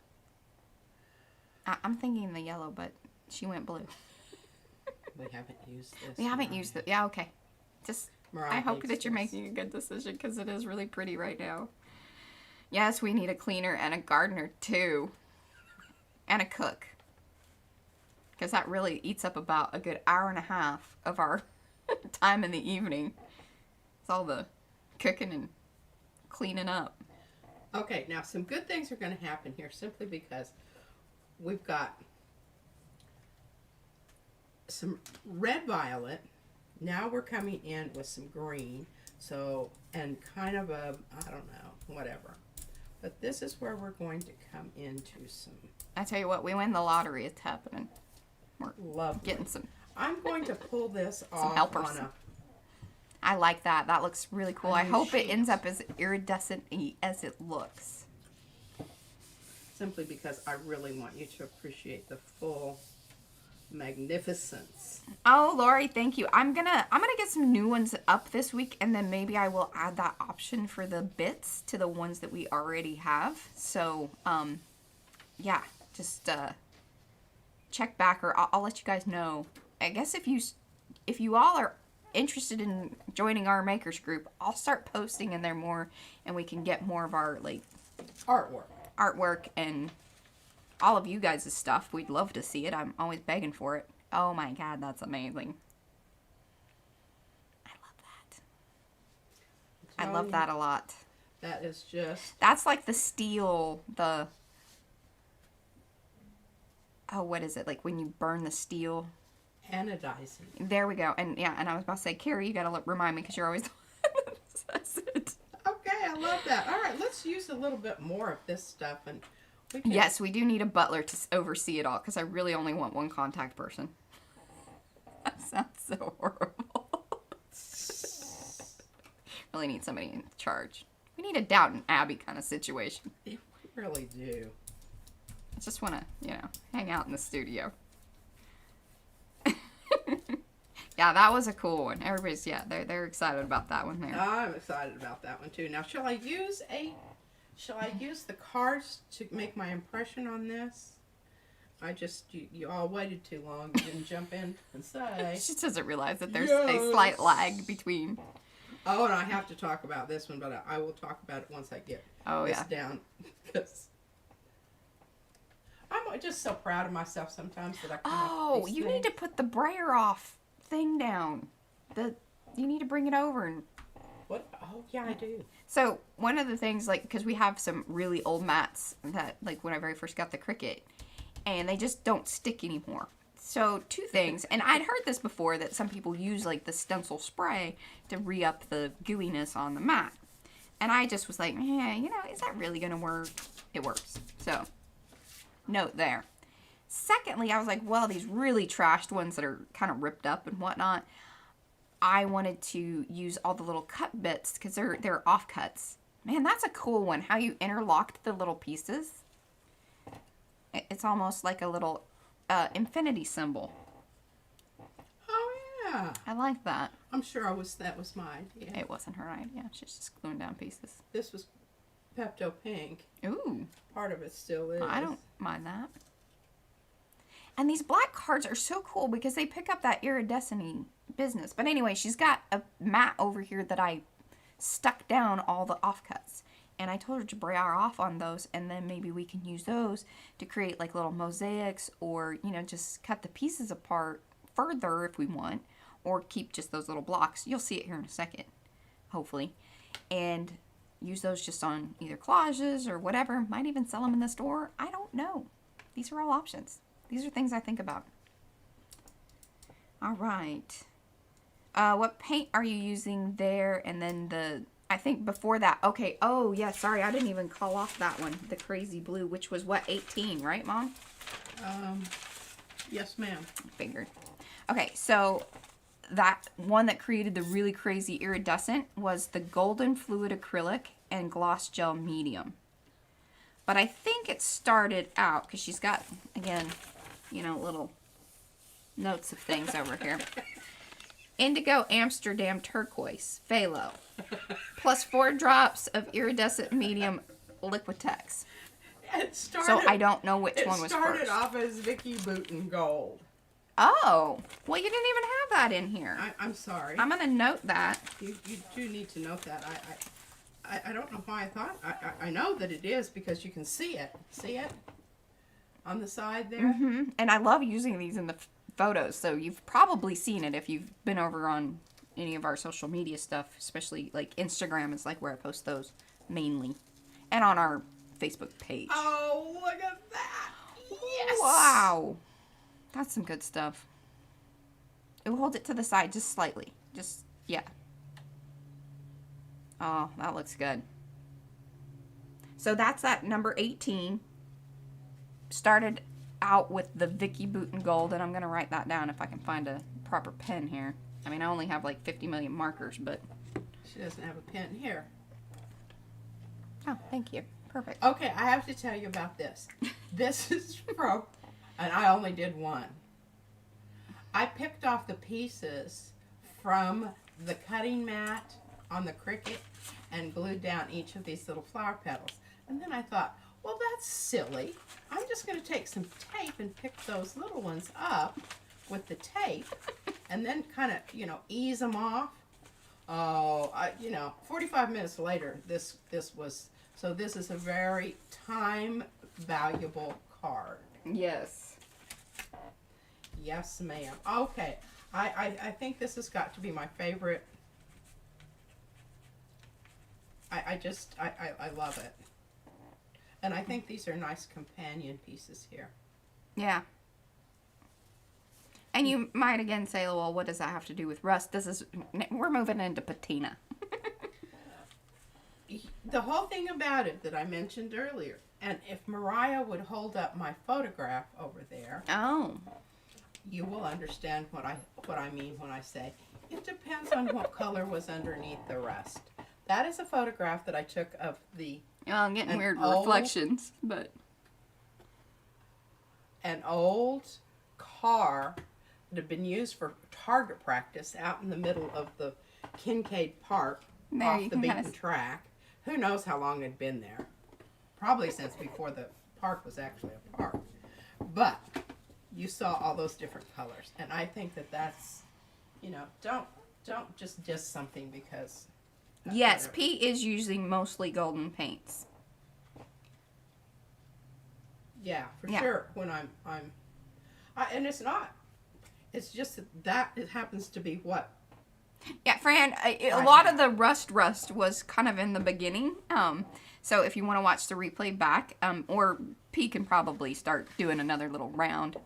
I'm thinking the yellow, but she went blue. We haven't used this. We haven't used it. Yeah, okay. Just, Mariah I hope hates that you're this. making a good decision because it is really pretty right now. Yes, we need a cleaner and a gardener too. And a cook. Because that really eats up about a good hour and a half of our time in the evening. It's all the cooking and cleaning up. Okay, now some good things are going to happen here simply because we've got some red violet. Now we're coming in with some green. So, and kind of a, I don't know, whatever. But this is where we're going to come into some... I tell you what, we win the lottery, it's happening. We're Lovely. getting some. I'm going to pull this off helpers. on a... I like that. That looks really cool. A I new hope it sheet. ends up as iridescent-y as it looks. Simply because I really want you to appreciate the full magnificence. Oh, Lori, thank you. I'm gonna get some new ones up this week, and then maybe I will add that option for the bits to the ones that we already have. So, yeah, just check back, or I'll let you guys know. I guess if you all are interested in joining our makers group, I'll start posting in there more, and we can get more of our like artwork and all of you guys' stuff. We'd love to see it. I'm always begging for it. Oh my god, that's amazing. I love that. I love that a lot. That is just... That's like the steel, what is it? Like when you burn the steel? Anodizing. There we go. And yeah, and I was about to say, Carrie, you gotta remind me because you're always the one that says it. Okay, I love that. All right, let's use a little bit more of this stuff, and we can... Yes, we do need a butler to oversee it all because I really only want one contact person. That sounds so horrible. Really need somebody in charge. We need a Downton Abbey kind of situation. We really do. I just want to, hang out in the studio. Yeah, that was a cool one. Everybody's, they're excited about that one there. I'm excited about that one too. Now, shall I use the cards to make my impression on this? You all waited too long. You didn't jump in and say. She doesn't realize that there's a slight lag between. Oh, and I have to talk about this one, but I will talk about it once I get this down. Because I'm just so proud of myself sometimes that I Oh, you need to put the brayer off thing down. You need to bring it over and... What? Oh, yeah, I do. So, one of the things, because we have some really old mats that, when I very first got the Cricut, and they just don't stick anymore. So, two things, and I'd heard this before, that some people use, the stencil spray to re-up the gooiness on the mat. And I just was like, is that really going to work? It works. So, note there. Secondly, I was like, well, these really trashed ones that are kind of ripped up and whatnot, I wanted to use all the little cut bits because they're offcuts. Man, that's a cool one. How you interlocked the little pieces. It's almost like a little infinity symbol. Oh, yeah. I like that. I'm sure that was mine. Yeah. It wasn't her idea. She's just gluing down pieces. This was Pepto Pink. Ooh. Part of it still is. I don't mind that. And these black cards are so cool because they pick up that iridescent business. But anyway, she's got a mat over here that I stuck down all the offcuts. And I told her to brayer off on those, and then maybe we can use those to create little mosaics, or, just cut the pieces apart further if we want, or keep just those little blocks. You'll see it here in a second, hopefully. And use those just on either collages or whatever. Might even sell them in the store. I don't know. These are all options. These are things I think about. All right. What paint are you using there? And then I think before that, okay. Oh, yeah, sorry. I didn't even call off that one. The crazy blue, which was what, 18, right, Mom? Yes, ma'am. Figured. Okay, so that one that created the really crazy iridescent was the golden fluid acrylic and gloss gel medium. But I think it started out, because she's got, again, little notes of things over here. Indigo Amsterdam turquoise, phthalo, plus 4 drops of iridescent medium Liquitex. So I don't know which one was first. It started off as Vicky Bouton Gold. Oh, well, you didn't even have that in here. I'm sorry. I'm going to note that. You do need to note that. I don't know why I thought. I know that it is because you can see it. See it? On the side there? Mm-hmm. And I love using these in the photos, so you've probably seen it if you've been over on any of our social media stuff, especially Instagram is where I post those mainly. And on our Facebook page. Oh, look at that! Yes! Wow! That's some good stuff. We'll hold it to the side just slightly. Yeah. Oh, that looks good. So that's that number 18. Started out with the Vicky Booten Gold, and I'm going to write that down if I can find a proper pen here. I mean, I only have like 50 million markers, but... She doesn't have a pen here. Oh, thank you. Perfect. Okay, I have to tell you about this. This is from, and I only did one. I picked off the pieces from the cutting mat on the Cricut and glued down each of these little flower petals. And then I thought, well, that's silly. I'm just going to take some tape and pick those little ones up with the tape and then kind of, ease them off. Oh, 45 minutes later, this was, so this is a very time valuable card. Yes. Yes, ma'am. Okay. I think this has got to be my favorite. I love it. And I think these are nice companion pieces here. Yeah. And you might again say, well, what does that have to do with rust? We're moving into patina. The whole thing about it that I mentioned earlier, and if Mariah would hold up my photograph over there, Oh. you will understand what I mean when I say it depends on what color was underneath the rust. That is a photograph that I took of I'm getting weird reflections, but... an old car that had been used for target practice out in the middle of the Kincaid Park off the beaten track. Who knows how long it had been there. Probably since before the park was actually a park. But you saw all those different colors. And I think that that's, don't just diss something because... Yes, P is using mostly golden paints. Yeah, for sure. When and it's not. It's just that it happens to be what. Yeah, Fran, a lot of the rust was kind of in the beginning. So if you want to watch the replay back, or P can probably start doing another little round.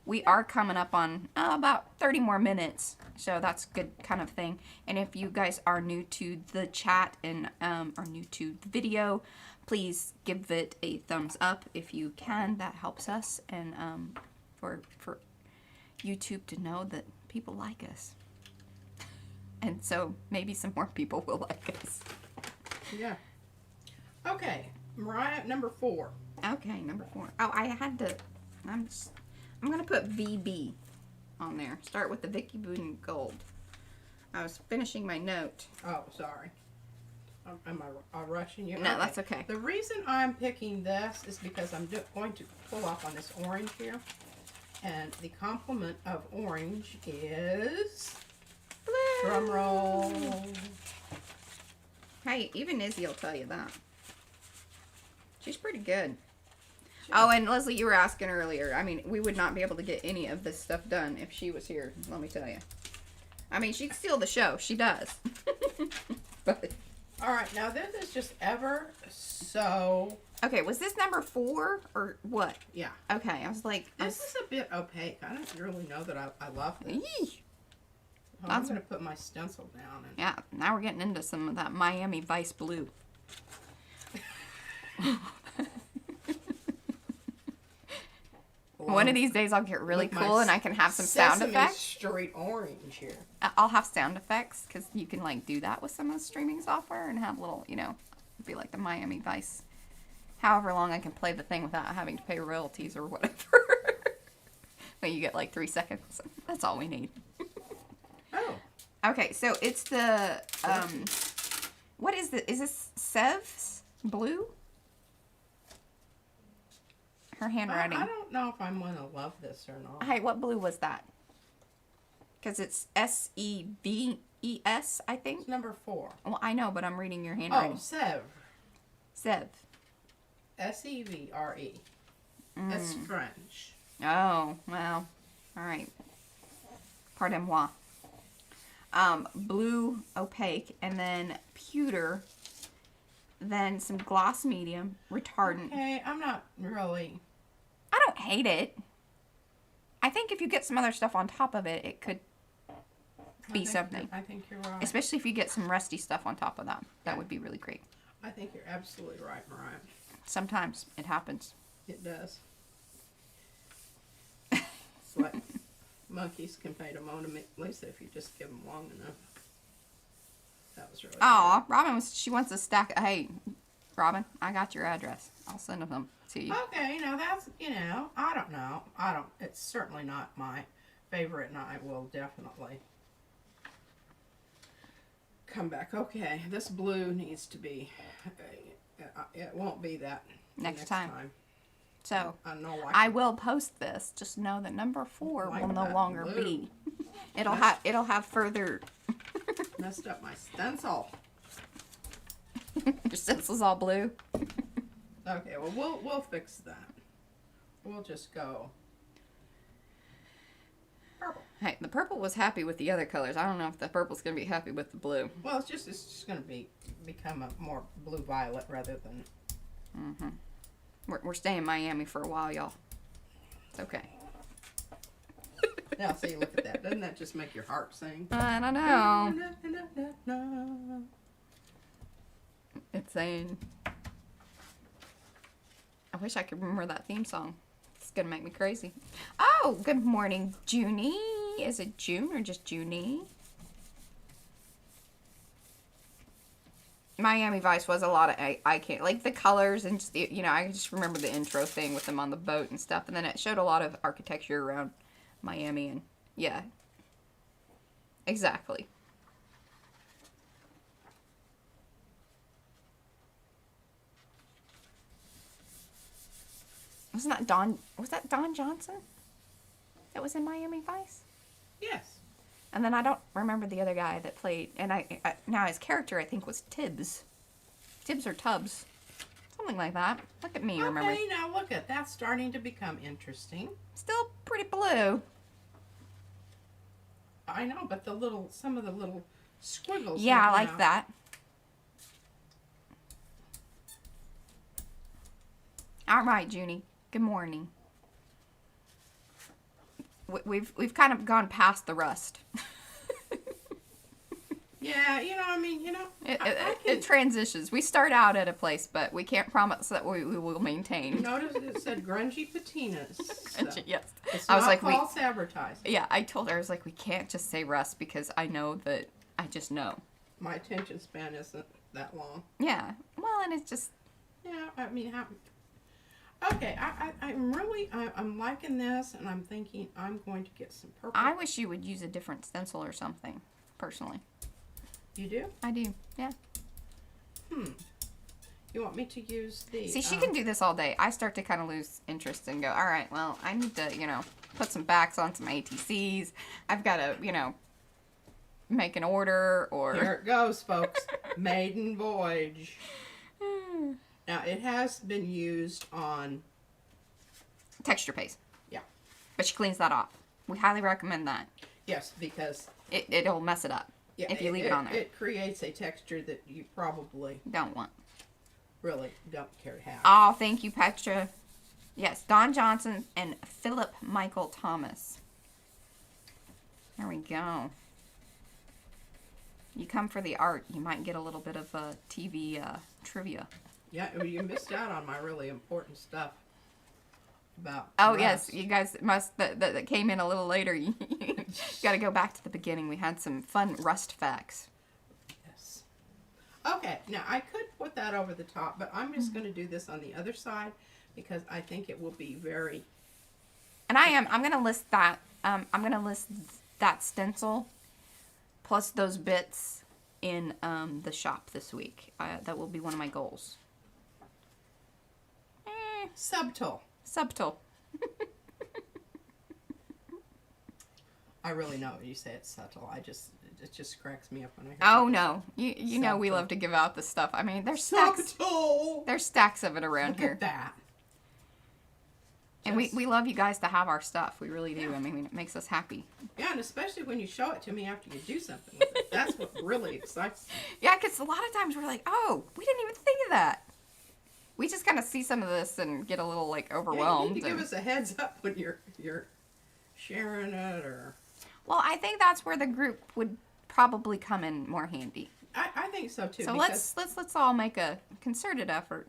We are coming up on about 30 more minutes, so that's good kind of thing. And if you guys are new to the chat and are new to the video, please give it a thumbs up if you can. That helps us, and for YouTube to know that people like us. And so maybe some more people will like us. Yeah. Okay, Mariah, number 4. Okay, number 4. Oh, I had to... I'm going to put VB on there. Start with the Vicky Booten Gold. I was finishing my note. Oh, sorry. Am I rushing you? No, that's okay. The reason I'm picking this is because I'm going to pull off on this orange here. And the complement of orange is... Blue. Drum roll. Hey, even Izzy will tell you that. She's pretty good. Oh, and Leslie, you were asking earlier. I mean, we would not be able to get any of this stuff done if she was here, let me tell you. I mean, she'd steal the show. She does. But... All right, now this is just ever so... Okay, was this number 4 or what? Yeah. Okay, I was like... This is a bit opaque. I don't really know that I love this. Eesh. Oh, I'm going to put my stencil down. And... Yeah, now we're getting into some of that Miami Vice blue. One of these days I'll get really cool and I can have some sound effects. Street orange here. I'll have sound effects because you can like do that with some of the streaming software and have little, be like the Miami Vice. However long I can play the thing without having to pay royalties or whatever. But you get like 3 seconds. That's all we need. Oh. Okay, so it's the, what is this Sev's blue? Her handwriting. I don't know if I'm going to love this or not. Hey, what blue was that? Because it's S-E-V-E-S, I think. It's number 4. Well, I know, but I'm reading your handwriting. Oh, Sev. Sev. S-E-V-R-E. It's French. Oh, well. All right. Pardon moi. Blue opaque, and then pewter, then some gloss medium, retardant. Okay, I'm not really... I don't hate it. I think if you get some other stuff on top of it, it could be something. I think you're right. Especially if you get some rusty stuff on top of that. That would be really great. I think you're absolutely right, Mariah. Sometimes it happens. It does. It's like monkeys can pay to moan to Lisa if you just give them long enough. That was really Aw, she wants a stack. Hey, Robin, I got your address. I'll send them to you. Okay, now that's, I don't know. It's certainly not my favorite, and I will definitely come back. Okay, this blue needs to be, it won't be that Next time. So, like I will post this. Just know that number 4 will no longer blue. be. It'll have further. Messed up my stencil. Your stencil's all blue. Okay, well we'll fix that. We'll just go purple. Hey, the purple was happy with the other colors. I don't know if the purple's gonna be happy with the blue. Well, it's just gonna become a more blue violet rather than. Mm-hmm. We're staying in Miami for a while, y'all. It's okay. Now, see, look at that. Doesn't that just make your heart sing? I don't know. It's saying. I wish I could remember that theme song. It's gonna make me crazy. Oh, good morning, Junie. Is it June or just Junie? Miami Vice was a lot of I can't like the colors and just I just remember the intro thing with them on the boat and stuff, and then it showed a lot of architecture around Miami and yeah, exactly. Wasn't that Don? Was that Don Johnson? That was in Miami Vice. Yes. And then I don't remember the other guy that played, and I now his character I think was Tibbs or Tubbs, something like that. Look at me, remember? Okay, now look at that's starting to become interesting. Still pretty blue. I know, but some of the little squiggles. Yeah, I like that. All right, Junie. Good morning. We've kind of gone past the rust. Yeah, It transitions. We start out at a place, but we can't promise that we will maintain. Notice it said grungy patinas. Grungy, yes. It's I was not like, false advertising. Yeah, I told her, I was like, we can't just say rust because I know that I just know. My attention span isn't that long. Yeah. Well, and it's just. Yeah, I mean, okay, I'm liking this, and I'm thinking I'm going to get some purple. I wish you would use a different stencil or something, personally. You do? I do, yeah. You want me to use the... See, she can do this all day. I start to kind of lose interest and go, all right, well, I need to, put some backs on some ATCs. I've got to, make an order or... Here it goes, folks. Maiden Voyage. Now, it has been used on... texture paste. Yeah. But she cleans that off. We highly recommend that. Yes, because... It'll mess it up if you leave it on there. It creates a texture that you probably... don't want. Really don't care to have. Oh, thank you, Petra. Yes, Don Johnson and Philip Michael Thomas. There we go. You come for the art, you might get a little bit of TV trivia. Yeah, you missed out on my really important stuff about Oh, rust. yes, you guys must, that came in a little later. You got to go back to the beginning. We had some fun rust facts. Yes. Okay, now I could put that over the top, but I'm just going to do this on the other side because I think it will be very... And I'm going to list that, I'm going to list that stencil plus those bits in the shop this week. That will be one of my goals. Subtle. I really know when you say it's subtle. It just cracks me up when I hear Oh it. no, you know we love to give out the stuff. I mean, there's stacks. Subtle. There's stacks of it around Look here. at that. And we love you guys to have our stuff. We really do. I mean, it makes us happy. Yeah, and especially when you show it to me after you do something with it. That's what really excites me. Yeah, because a lot of times we're like, oh, we didn't even think of that. We just kind of see some of this and get a little like overwhelmed. Yeah, you need to give us a heads up when you're sharing it or. Well, I think that's where the group would probably come in more handy. I think so too. So let's all make a concerted effort.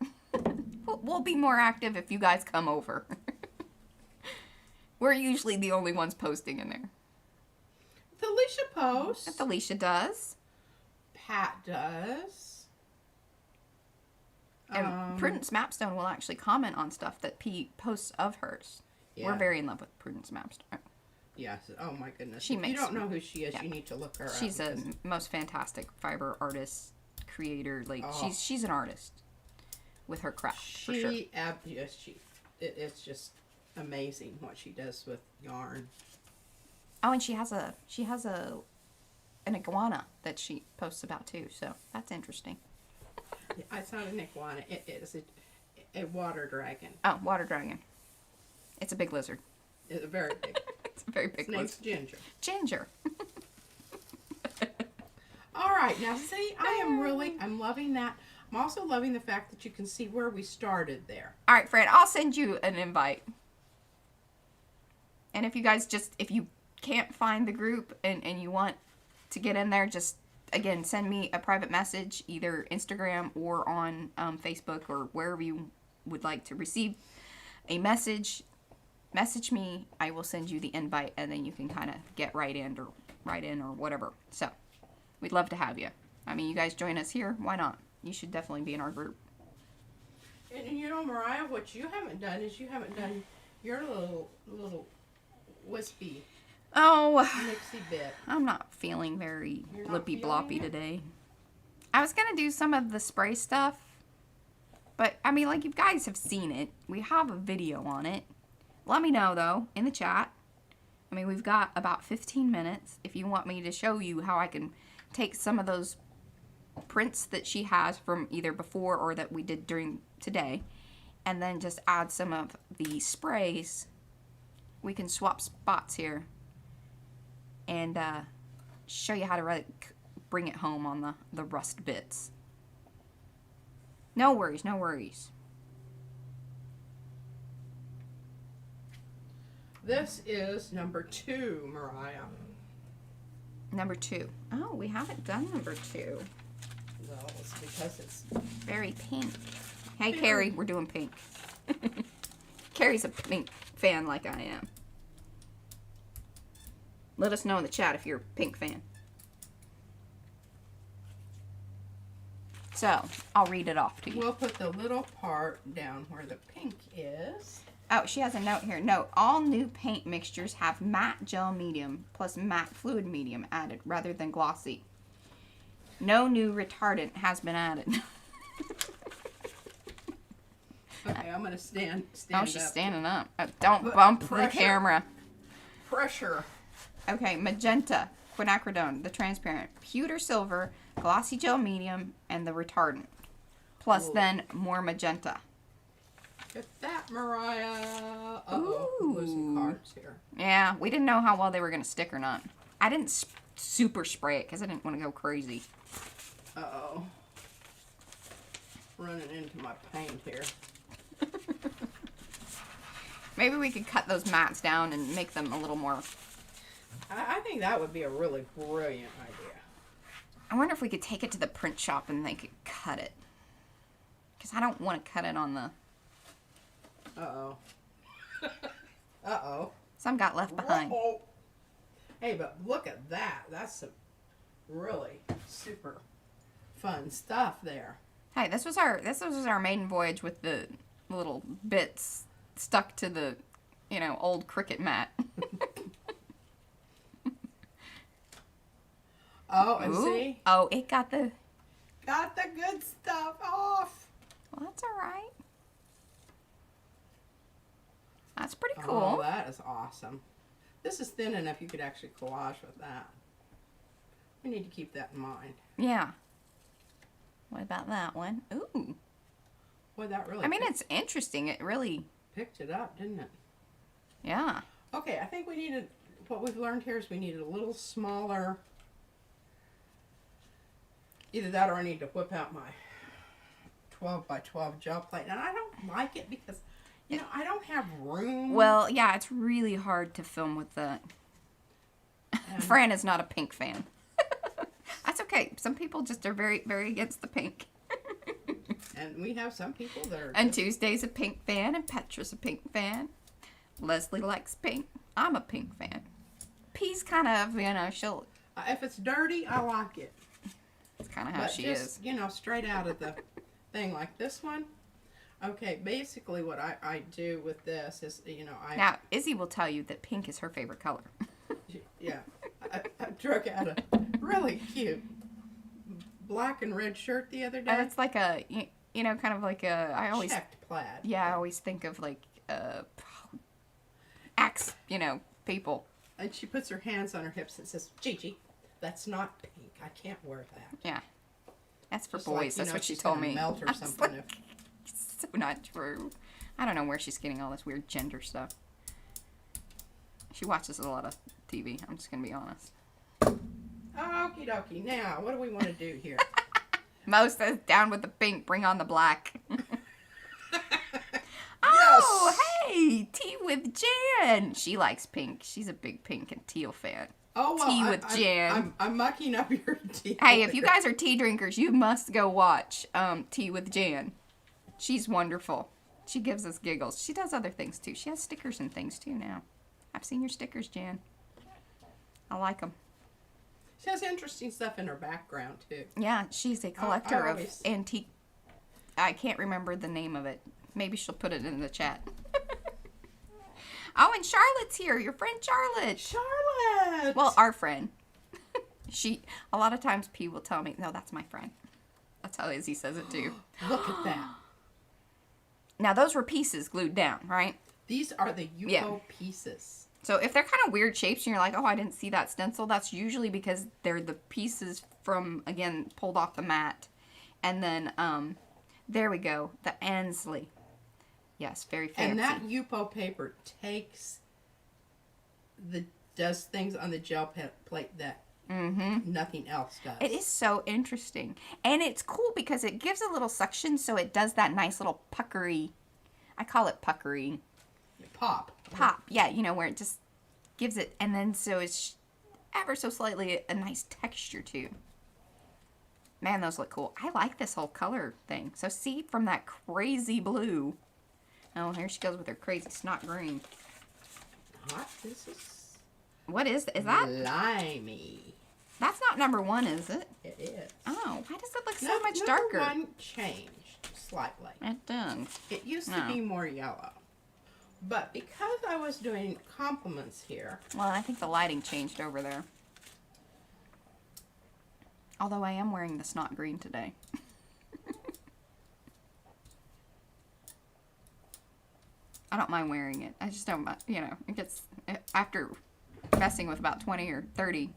We'll be more active if you guys come over. We're usually the only ones posting in there. Felicia posts. If Alicia does. Pat does. And Prudence Mapstone will actually comment on stuff that P posts of hers. Yeah. We're very in love with Prudence Mapstone. Yes. Oh my goodness. She If you makes- don't know who she is, yeah. you need to look her up. She's a because- most fantastic fiber artist, creator. Like she's an artist with her craft for sure. It's just amazing what she does with yarn. Oh, and she has an iguana that she posts about too. So that's interesting. It's not an iguana. It is a water dragon. Oh, water dragon. It's a big lizard. It's a very big. It's a very big Its name's lizard. Ginger. Ginger. All right, now see, I'm loving that. I'm also loving the fact that you can see where we started there. All right, Fred, I'll send you an invite. And if you guys if you can't find the group and you want to get in there, just, again, send me a private message, either Instagram or on Facebook or wherever you would like to receive a message. Message me. I will send you the invite, and then you can kind of get right in or whatever. So, we'd love to have you. I mean, you guys join us here. Why not? You should definitely be in our group. And you know, Mariah, what you haven't done is you haven't done your little wispy Oh, mixy bit. I'm not feeling very You're not blippy feeling bloppy it? today. I was going to do some of the spray stuff, but I mean, like, you guys have seen it. We have a video on it. Let me know, though, in the chat. I mean, we've got about 15 minutes if you want me to show you how I can take some of those prints that she has from either before or that we did during today, and then just add some of the sprays. We can swap spots here and show you how to really bring it home on the rust bits. No worries, no worries. This is number 2, Mariah. Number 2. Oh, we haven't done number 2. No, it's because it's Very pink. Hey, Very- Carrie, we're doing pink. Carrie's a pink fan like I am. Let us know in the chat if you're a pink fan. So, I'll read it off to you. We'll put the little part down where the pink is. Oh, she has a note here. Note, all new paint mixtures have matte gel medium plus matte fluid medium added rather than glossy. No new retardant has been added. Okay, I'm gonna stand Oh, she's up. standing up. Oh, don't But bump pressure. the camera. Pressure. Okay, magenta, quinacridone, the transparent, pewter silver, glossy gel medium, and the retardant. Plus Ooh. then more magenta. Get that, Mariah. Uh-oh, I'm losing Ooh. cards here. Yeah, we didn't know how well they were going to stick or not. I didn't super spray it because I didn't want to go crazy. Uh-oh. Running into my paint here. Maybe we could cut those mats down and make them a little more... I think that would be a really brilliant idea. I wonder if we could take it to the print shop and they could cut it. Because I don't want to cut it on the... Uh-oh. Uh-oh. Some got left behind. Whoa. Hey, but look at that. That's some really super fun stuff there. Hey, this was our maiden voyage with the little bits stuck to the, old cricket mat. Oh, and Ooh. see? Oh, it got the... Got the good stuff off. Well, that's all right. That's pretty Oh, cool. that is awesome. This is thin enough you cool actually collage with that. We need to keep that in mind. Yeah. What about that one? Ooh. Boy, that really I mean, it's interesting. It really... picked it up, didn't it? Yeah. Okay, I think we needed, what we've learned here is we needed a little smaller, either that or I need to whip out my 12 by 12 gel plate. And I don't like it because, I don't have room. Well, yeah, it's really hard to film with the... And- Fran is not a pink fan. That's okay. Some people just are very, very against the pink. And we have some people that are And Tuesday's a pink fan, and Petra's a pink fan. Leslie likes pink. I'm a pink fan. P's kind of, she'll... If it's dirty, I like it. It's kind of how But she just, is. straight out of the thing like this one. Okay, basically what I do with this is, Now, Izzy will tell you that pink is her favorite color. yeah, I drug out a really cute black and red shirt the other day. And it's like a, kind of like a, I always... Checked plaid. Yeah, I always think of like, axe, people. And she puts her hands on her hips and says, Gigi, that's not pink. I can't wear that. Yeah. That's for Just boys. like, That's what she she's told gonna me. Melt I or was something. like, so not true. I don't know where she's getting all this weird gender stuff. She watches a lot of TV. I'm just going to be honest. Okie dokie. Now, what do we want to do here? Mo says down with the pink. Bring on the black. Oh, hey. Tea with Jan. She likes pink. She's a big pink and teal fan. Oh, well, Tea with Jan. I'm mucking up your tea. Hey, if you guys are tea drinkers, you must go watch Tea with Jan. She's wonderful. She gives us giggles. She does other things, too. She has stickers and things, too, now. I've seen your stickers, Jan. I like them. She has interesting stuff in her background, too. Yeah, she's a collector of always... antique... I can't remember the name of it. Maybe she'll put it in the chat. Oh, and Charlotte's here. Your friend Charlotte. Charlotte! Well, our friend. A lot of times P will tell me, no, that's my friend. That's how Izzy says it, too. Look at that. Now, those were pieces glued down, right? These are the Yupo pieces. So if they're kind of weird shapes and you're like, oh, I didn't see that stencil, that's usually because they're the pieces from, again, pulled off the mat. And then, there we go, the Ansley. Yes, very fancy. And that Yupo paper does things on the gel plate that nothing else does. It is so interesting. And it's cool because it gives a little suction, so it does that nice little puckery. I call it puckery. Pop. Yeah, where it just gives it, and then so it's ever so slightly a nice texture too. Man, those look cool. I like this whole color thing. So see, from that crazy blue. Oh, here she goes with her crazy snot green. This is... What is that? Limey. That's not number 1, is it? It is. Oh, why does it look so much number darker? 1 changed slightly. It does. It used to be more yellow. But because I was doing compliments here... Well, I think the lighting changed over there. Although I am wearing the snot green today. I don't mind wearing it. I just don't, it gets, after messing with about 20 or 30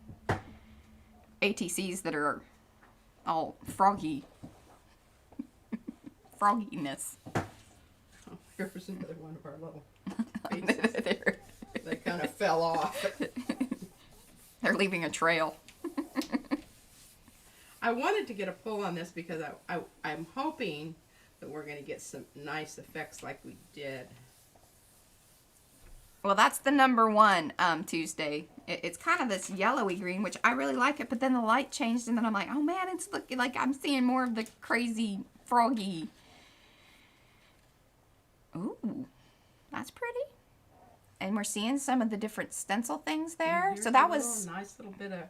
ATCs that are all froggy. Frogginess. Oh, here's another one of our little pieces. They kind of fell off. They're leaving a trail. I wanted to get a pull on this because I'm hoping that we're going to get some nice effects like we did. Well, that's the number 1 Tuesday. It's kind of this yellowy green, which I really like it, but then the light changed, and then I'm like, oh man, it's looking like I'm seeing more of the crazy froggy. Ooh, that's pretty. And we're seeing some of the different stencil things there. So that was a nice little bit of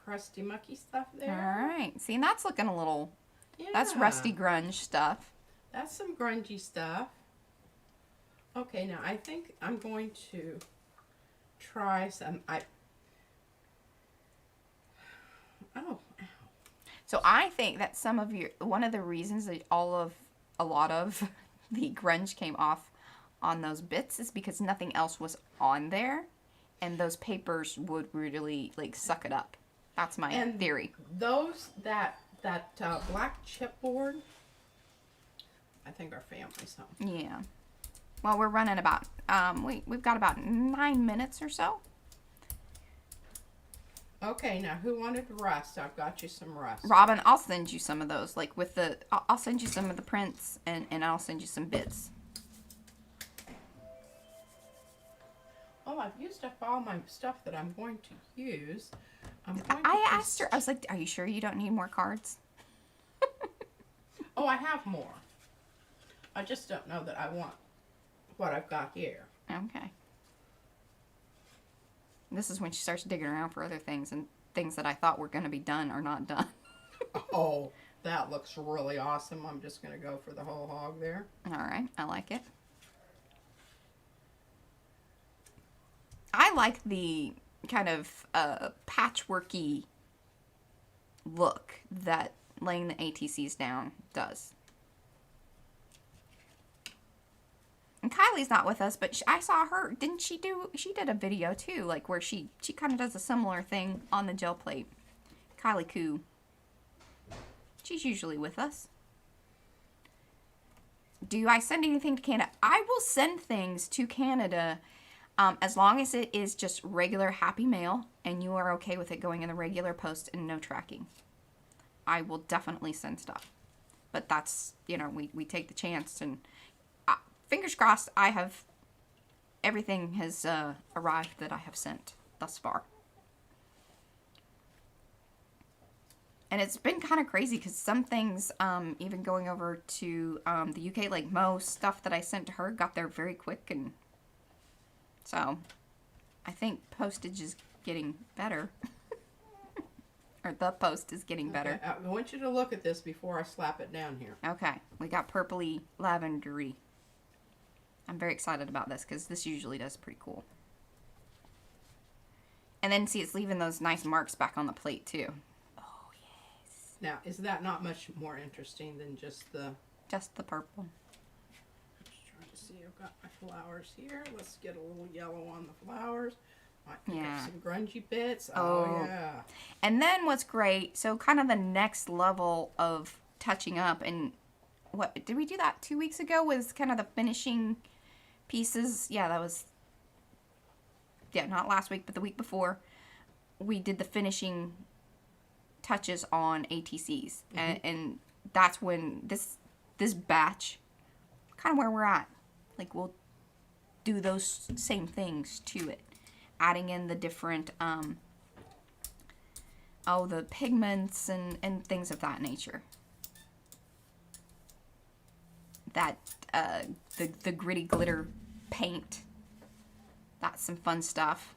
crusty mucky stuff there. All right. See, and that's looking a little, Yeah. that's rusty grunge stuff. That's some grungy stuff. Okay, now I think I'm going to try some, So I think that one of the reasons that a lot of the grunge came off on those bits is because nothing else was on there, and those papers would really suck it up. That's my theory. That black chipboard, I think our family's home. Yeah. Well, we're running about, we've got about 9 minutes or so. Okay, now who wanted rust? I've got you some rust. Robin, I'll send you some of those, I'll send you some of the prints, and I'll send you some bits. Well, I've used up all my stuff that I'm going to use. I asked her, I was like, are you sure you don't need more cards? Oh, I have more. I just don't know that I want what I've got here. Okay. This is when she starts digging around for other things, and things that I thought were going to be done are not done. Oh, that looks really awesome. I'm just going to go for the whole hog there. All right, I like it. I like the kind of patchworky look that laying the ATCs down does. And Kylie's not with us, but I saw her. She did a video too, like where she kind of does a similar thing on the gel plate. Kylie Koo. She's usually with us. Do I send anything to Canada? I will send things to Canada as long as it is just regular Happy Mail and you are okay with it going in the regular post and no tracking. I will definitely send stuff. But that's, we take the chance, and fingers crossed everything has arrived that I have sent thus far. And it's been kind of crazy because some things, even going over to the UK, like most stuff that I sent to her got there very quick. And so I think postage is getting better. Or the post is getting better. Okay, I want you to look at this before I slap it down here. Okay. We got purpley lavendery. I'm very excited about this because this usually does pretty cool. And then see, it's leaving those nice marks back on the plate too. Now, is that not much more interesting than just the... Just the purple. Just trying to see. I've got my flowers here. Let's get a little yellow on the flowers. Might pick up some grungy bits. Oh, yeah. And then what's great, so kind of the next level of touching up, and what, did we do that 2 weeks ago? Was kind of the finishing pieces. Yeah, that was... Yeah, not last week, but the week before. We did the finishing touches on ATCs, and that's when this batch, kind of where we're at, like we'll do those same things to it, adding in the different the pigments and things of that nature. That the gritty glitter paint, that's some fun stuff.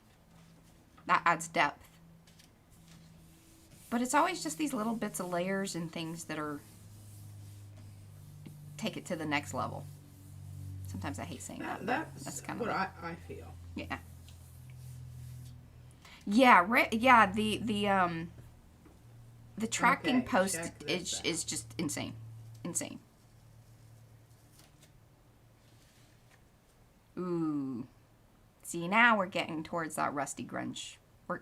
That adds depth. But it's always just these little bits of layers and things that take it to the next level. Sometimes I hate saying that. That's kind of what I feel. Yeah. Yeah. The tracking post is just insane. Ooh. See, now we're getting towards that rusty grunge. We're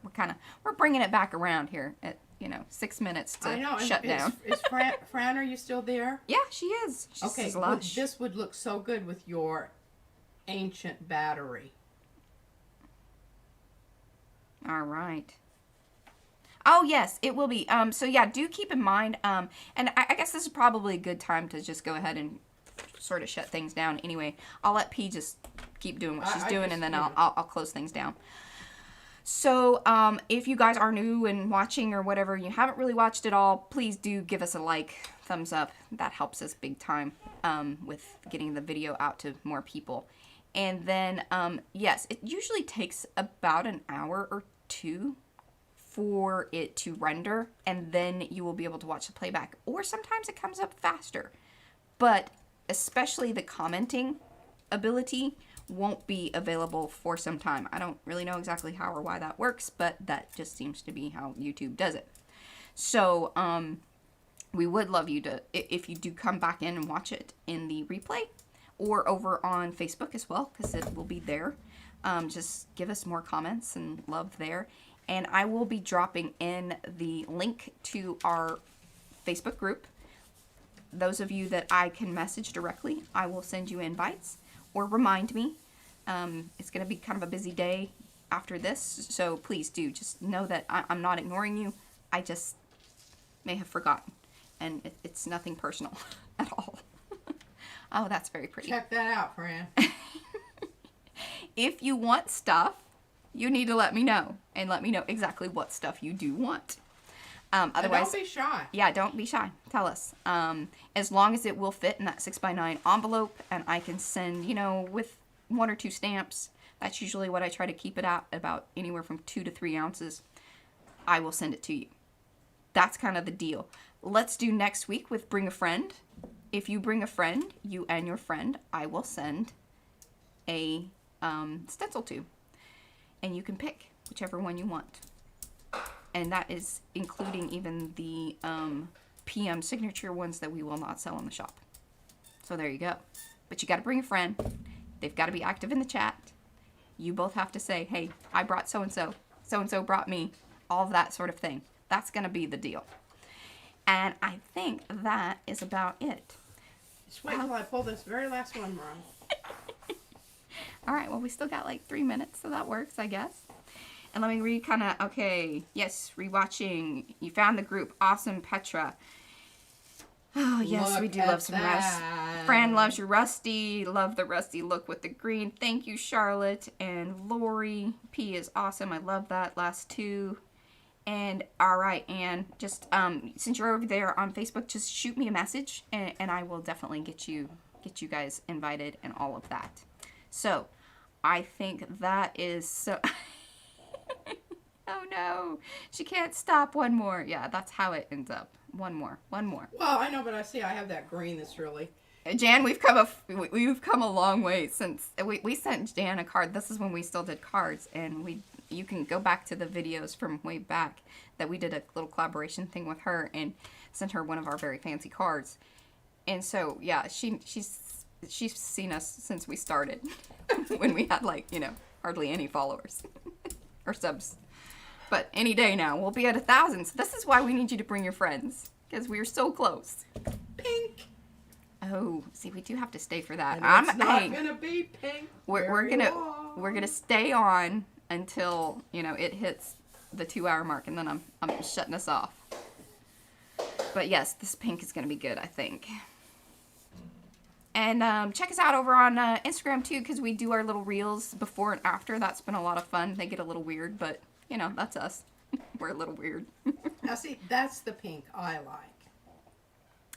bringing it back around here at 6 minutes to shut down. Is Fran, are you still there? Yeah, she is. She's lush. This would look so good with your ancient battery. All right. Oh, yes, it will be. So, yeah, do keep in mind, and I guess this is probably a good time to just go ahead and sort of shut things down. Anyway, I'll let P just keep doing what she's doing, and then I'll close things down. So, if you guys are new and watching or whatever, you haven't really watched it all, please do give us a like, thumbs up. That helps us big time with getting the video out to more people. And then, yes, it usually takes about an hour or two for it to render, and then you will be able to watch the playback. Or sometimes it comes up faster. But especially the commenting ability won't be available for some time. I don't really know exactly how or why that works, but that just seems to be how YouTube does it. So, we would love you to, if you do come back in and watch it in the replay, or over on Facebook as well, because it will be there. Just give us more comments and love there. And I will be dropping in the link to our Facebook group. Those of you that I can message directly, I will send you invites or remind me. It's going to be kind of a busy day after this, so please do just know that I'm not ignoring you. I just may have forgotten, and it's nothing personal at all. Oh, that's very pretty. Check that out, Fran. If you want stuff, you need to let me know, and let me know exactly what stuff you do want. Otherwise, don't be shy. Yeah, don't be shy. Tell us. As long as it will fit in that 6x9 envelope, and I can send, with 1 or 2 stamps, That's usually what I try to keep it at, about anywhere from 2 to 3 ounces. I will send it to you. That's kind of the deal. Let's do next week with bring a friend. If you bring a friend, you and your friend, I will send a stencil to. And you can pick whichever one you want. And that is including even the PM signature ones that we will not sell in the shop. So there you go. But you got to bring a friend. They've got to be active in the chat. You both have to say, hey, I brought so-and-so. So-and-so brought me. All of that sort of thing. That's going to be the deal. And I think that is about it. Just wait till I pull this very last one, Ron. All right, well, we still got like 3 minutes, so that works, I guess. And let me read kind of, okay, yes, rewatching. You found the group. Awesome, Petra. Oh, yes, Look we do at love some rust. that. Fran loves your rusty. Love the rusty look with the green. Thank you, Charlotte. And Lori P is awesome. I love that. Last two. And all right, Anne, just since you're over there on Facebook, just shoot me a message, and I will definitely get you guys invited and all of that. So, I think that is so. Oh no, she can't stop. One more. Yeah, that's how it ends up. One more. Well, I know, but I have that green that's really. Jan, we've come a long way since we sent Jan a card. This is when we still did cards, and you can go back to the videos from way back that we did a little collaboration thing with her and sent her one of our very fancy cards. And so yeah, she's seen us since we started when we had hardly any followers or subs. But any day now we'll be at 1,000. So this is why we need you to bring your friends, because we are so close. Pink. Oh, see, we do have to stay for that. And it's not gonna be pink. We're gonna stay on until it hits the 2-hour mark, and then I'm shutting us off. But yes, this pink is gonna be good, I think. And check us out over on Instagram too, because we do our little reels before and after. That's been a lot of fun. They get a little weird, but that's us. We're a little weird. Now see, that's the pink I like.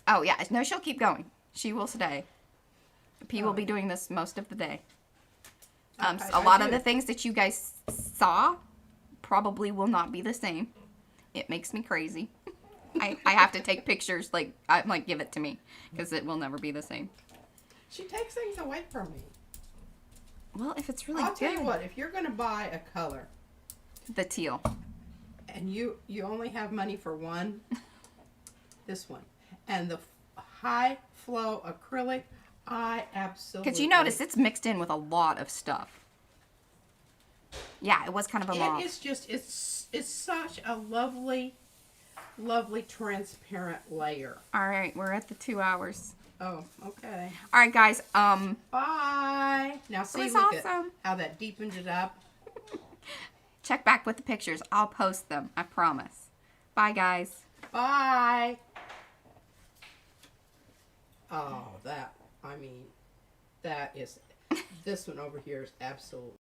Oh yeah, no, she'll keep going. She will stay. P will be doing this most of the day. A lot of the things that you guys saw probably will not be the same. It makes me crazy. I have to take pictures, I'm like, give it to me, because it will never be the same. She takes things away from me. Well, if it's really I'll good. tell you what, if you're going to buy a color. The teal. And you only have money for one, this one. And the high flow acrylic, I absolutely. Because you notice it's mixed in with a lot of stuff. Yeah, it was kind of a mauve. It is just, it's such a lovely, lovely transparent layer. All right, we're at the 2 hours. Oh, okay. All right, guys. Bye. Now see, was look awesome. at how that deepened it up. Check back with the pictures. I'll post them. I promise. Bye, guys. Bye. Oh, that is, this one over here is absolutely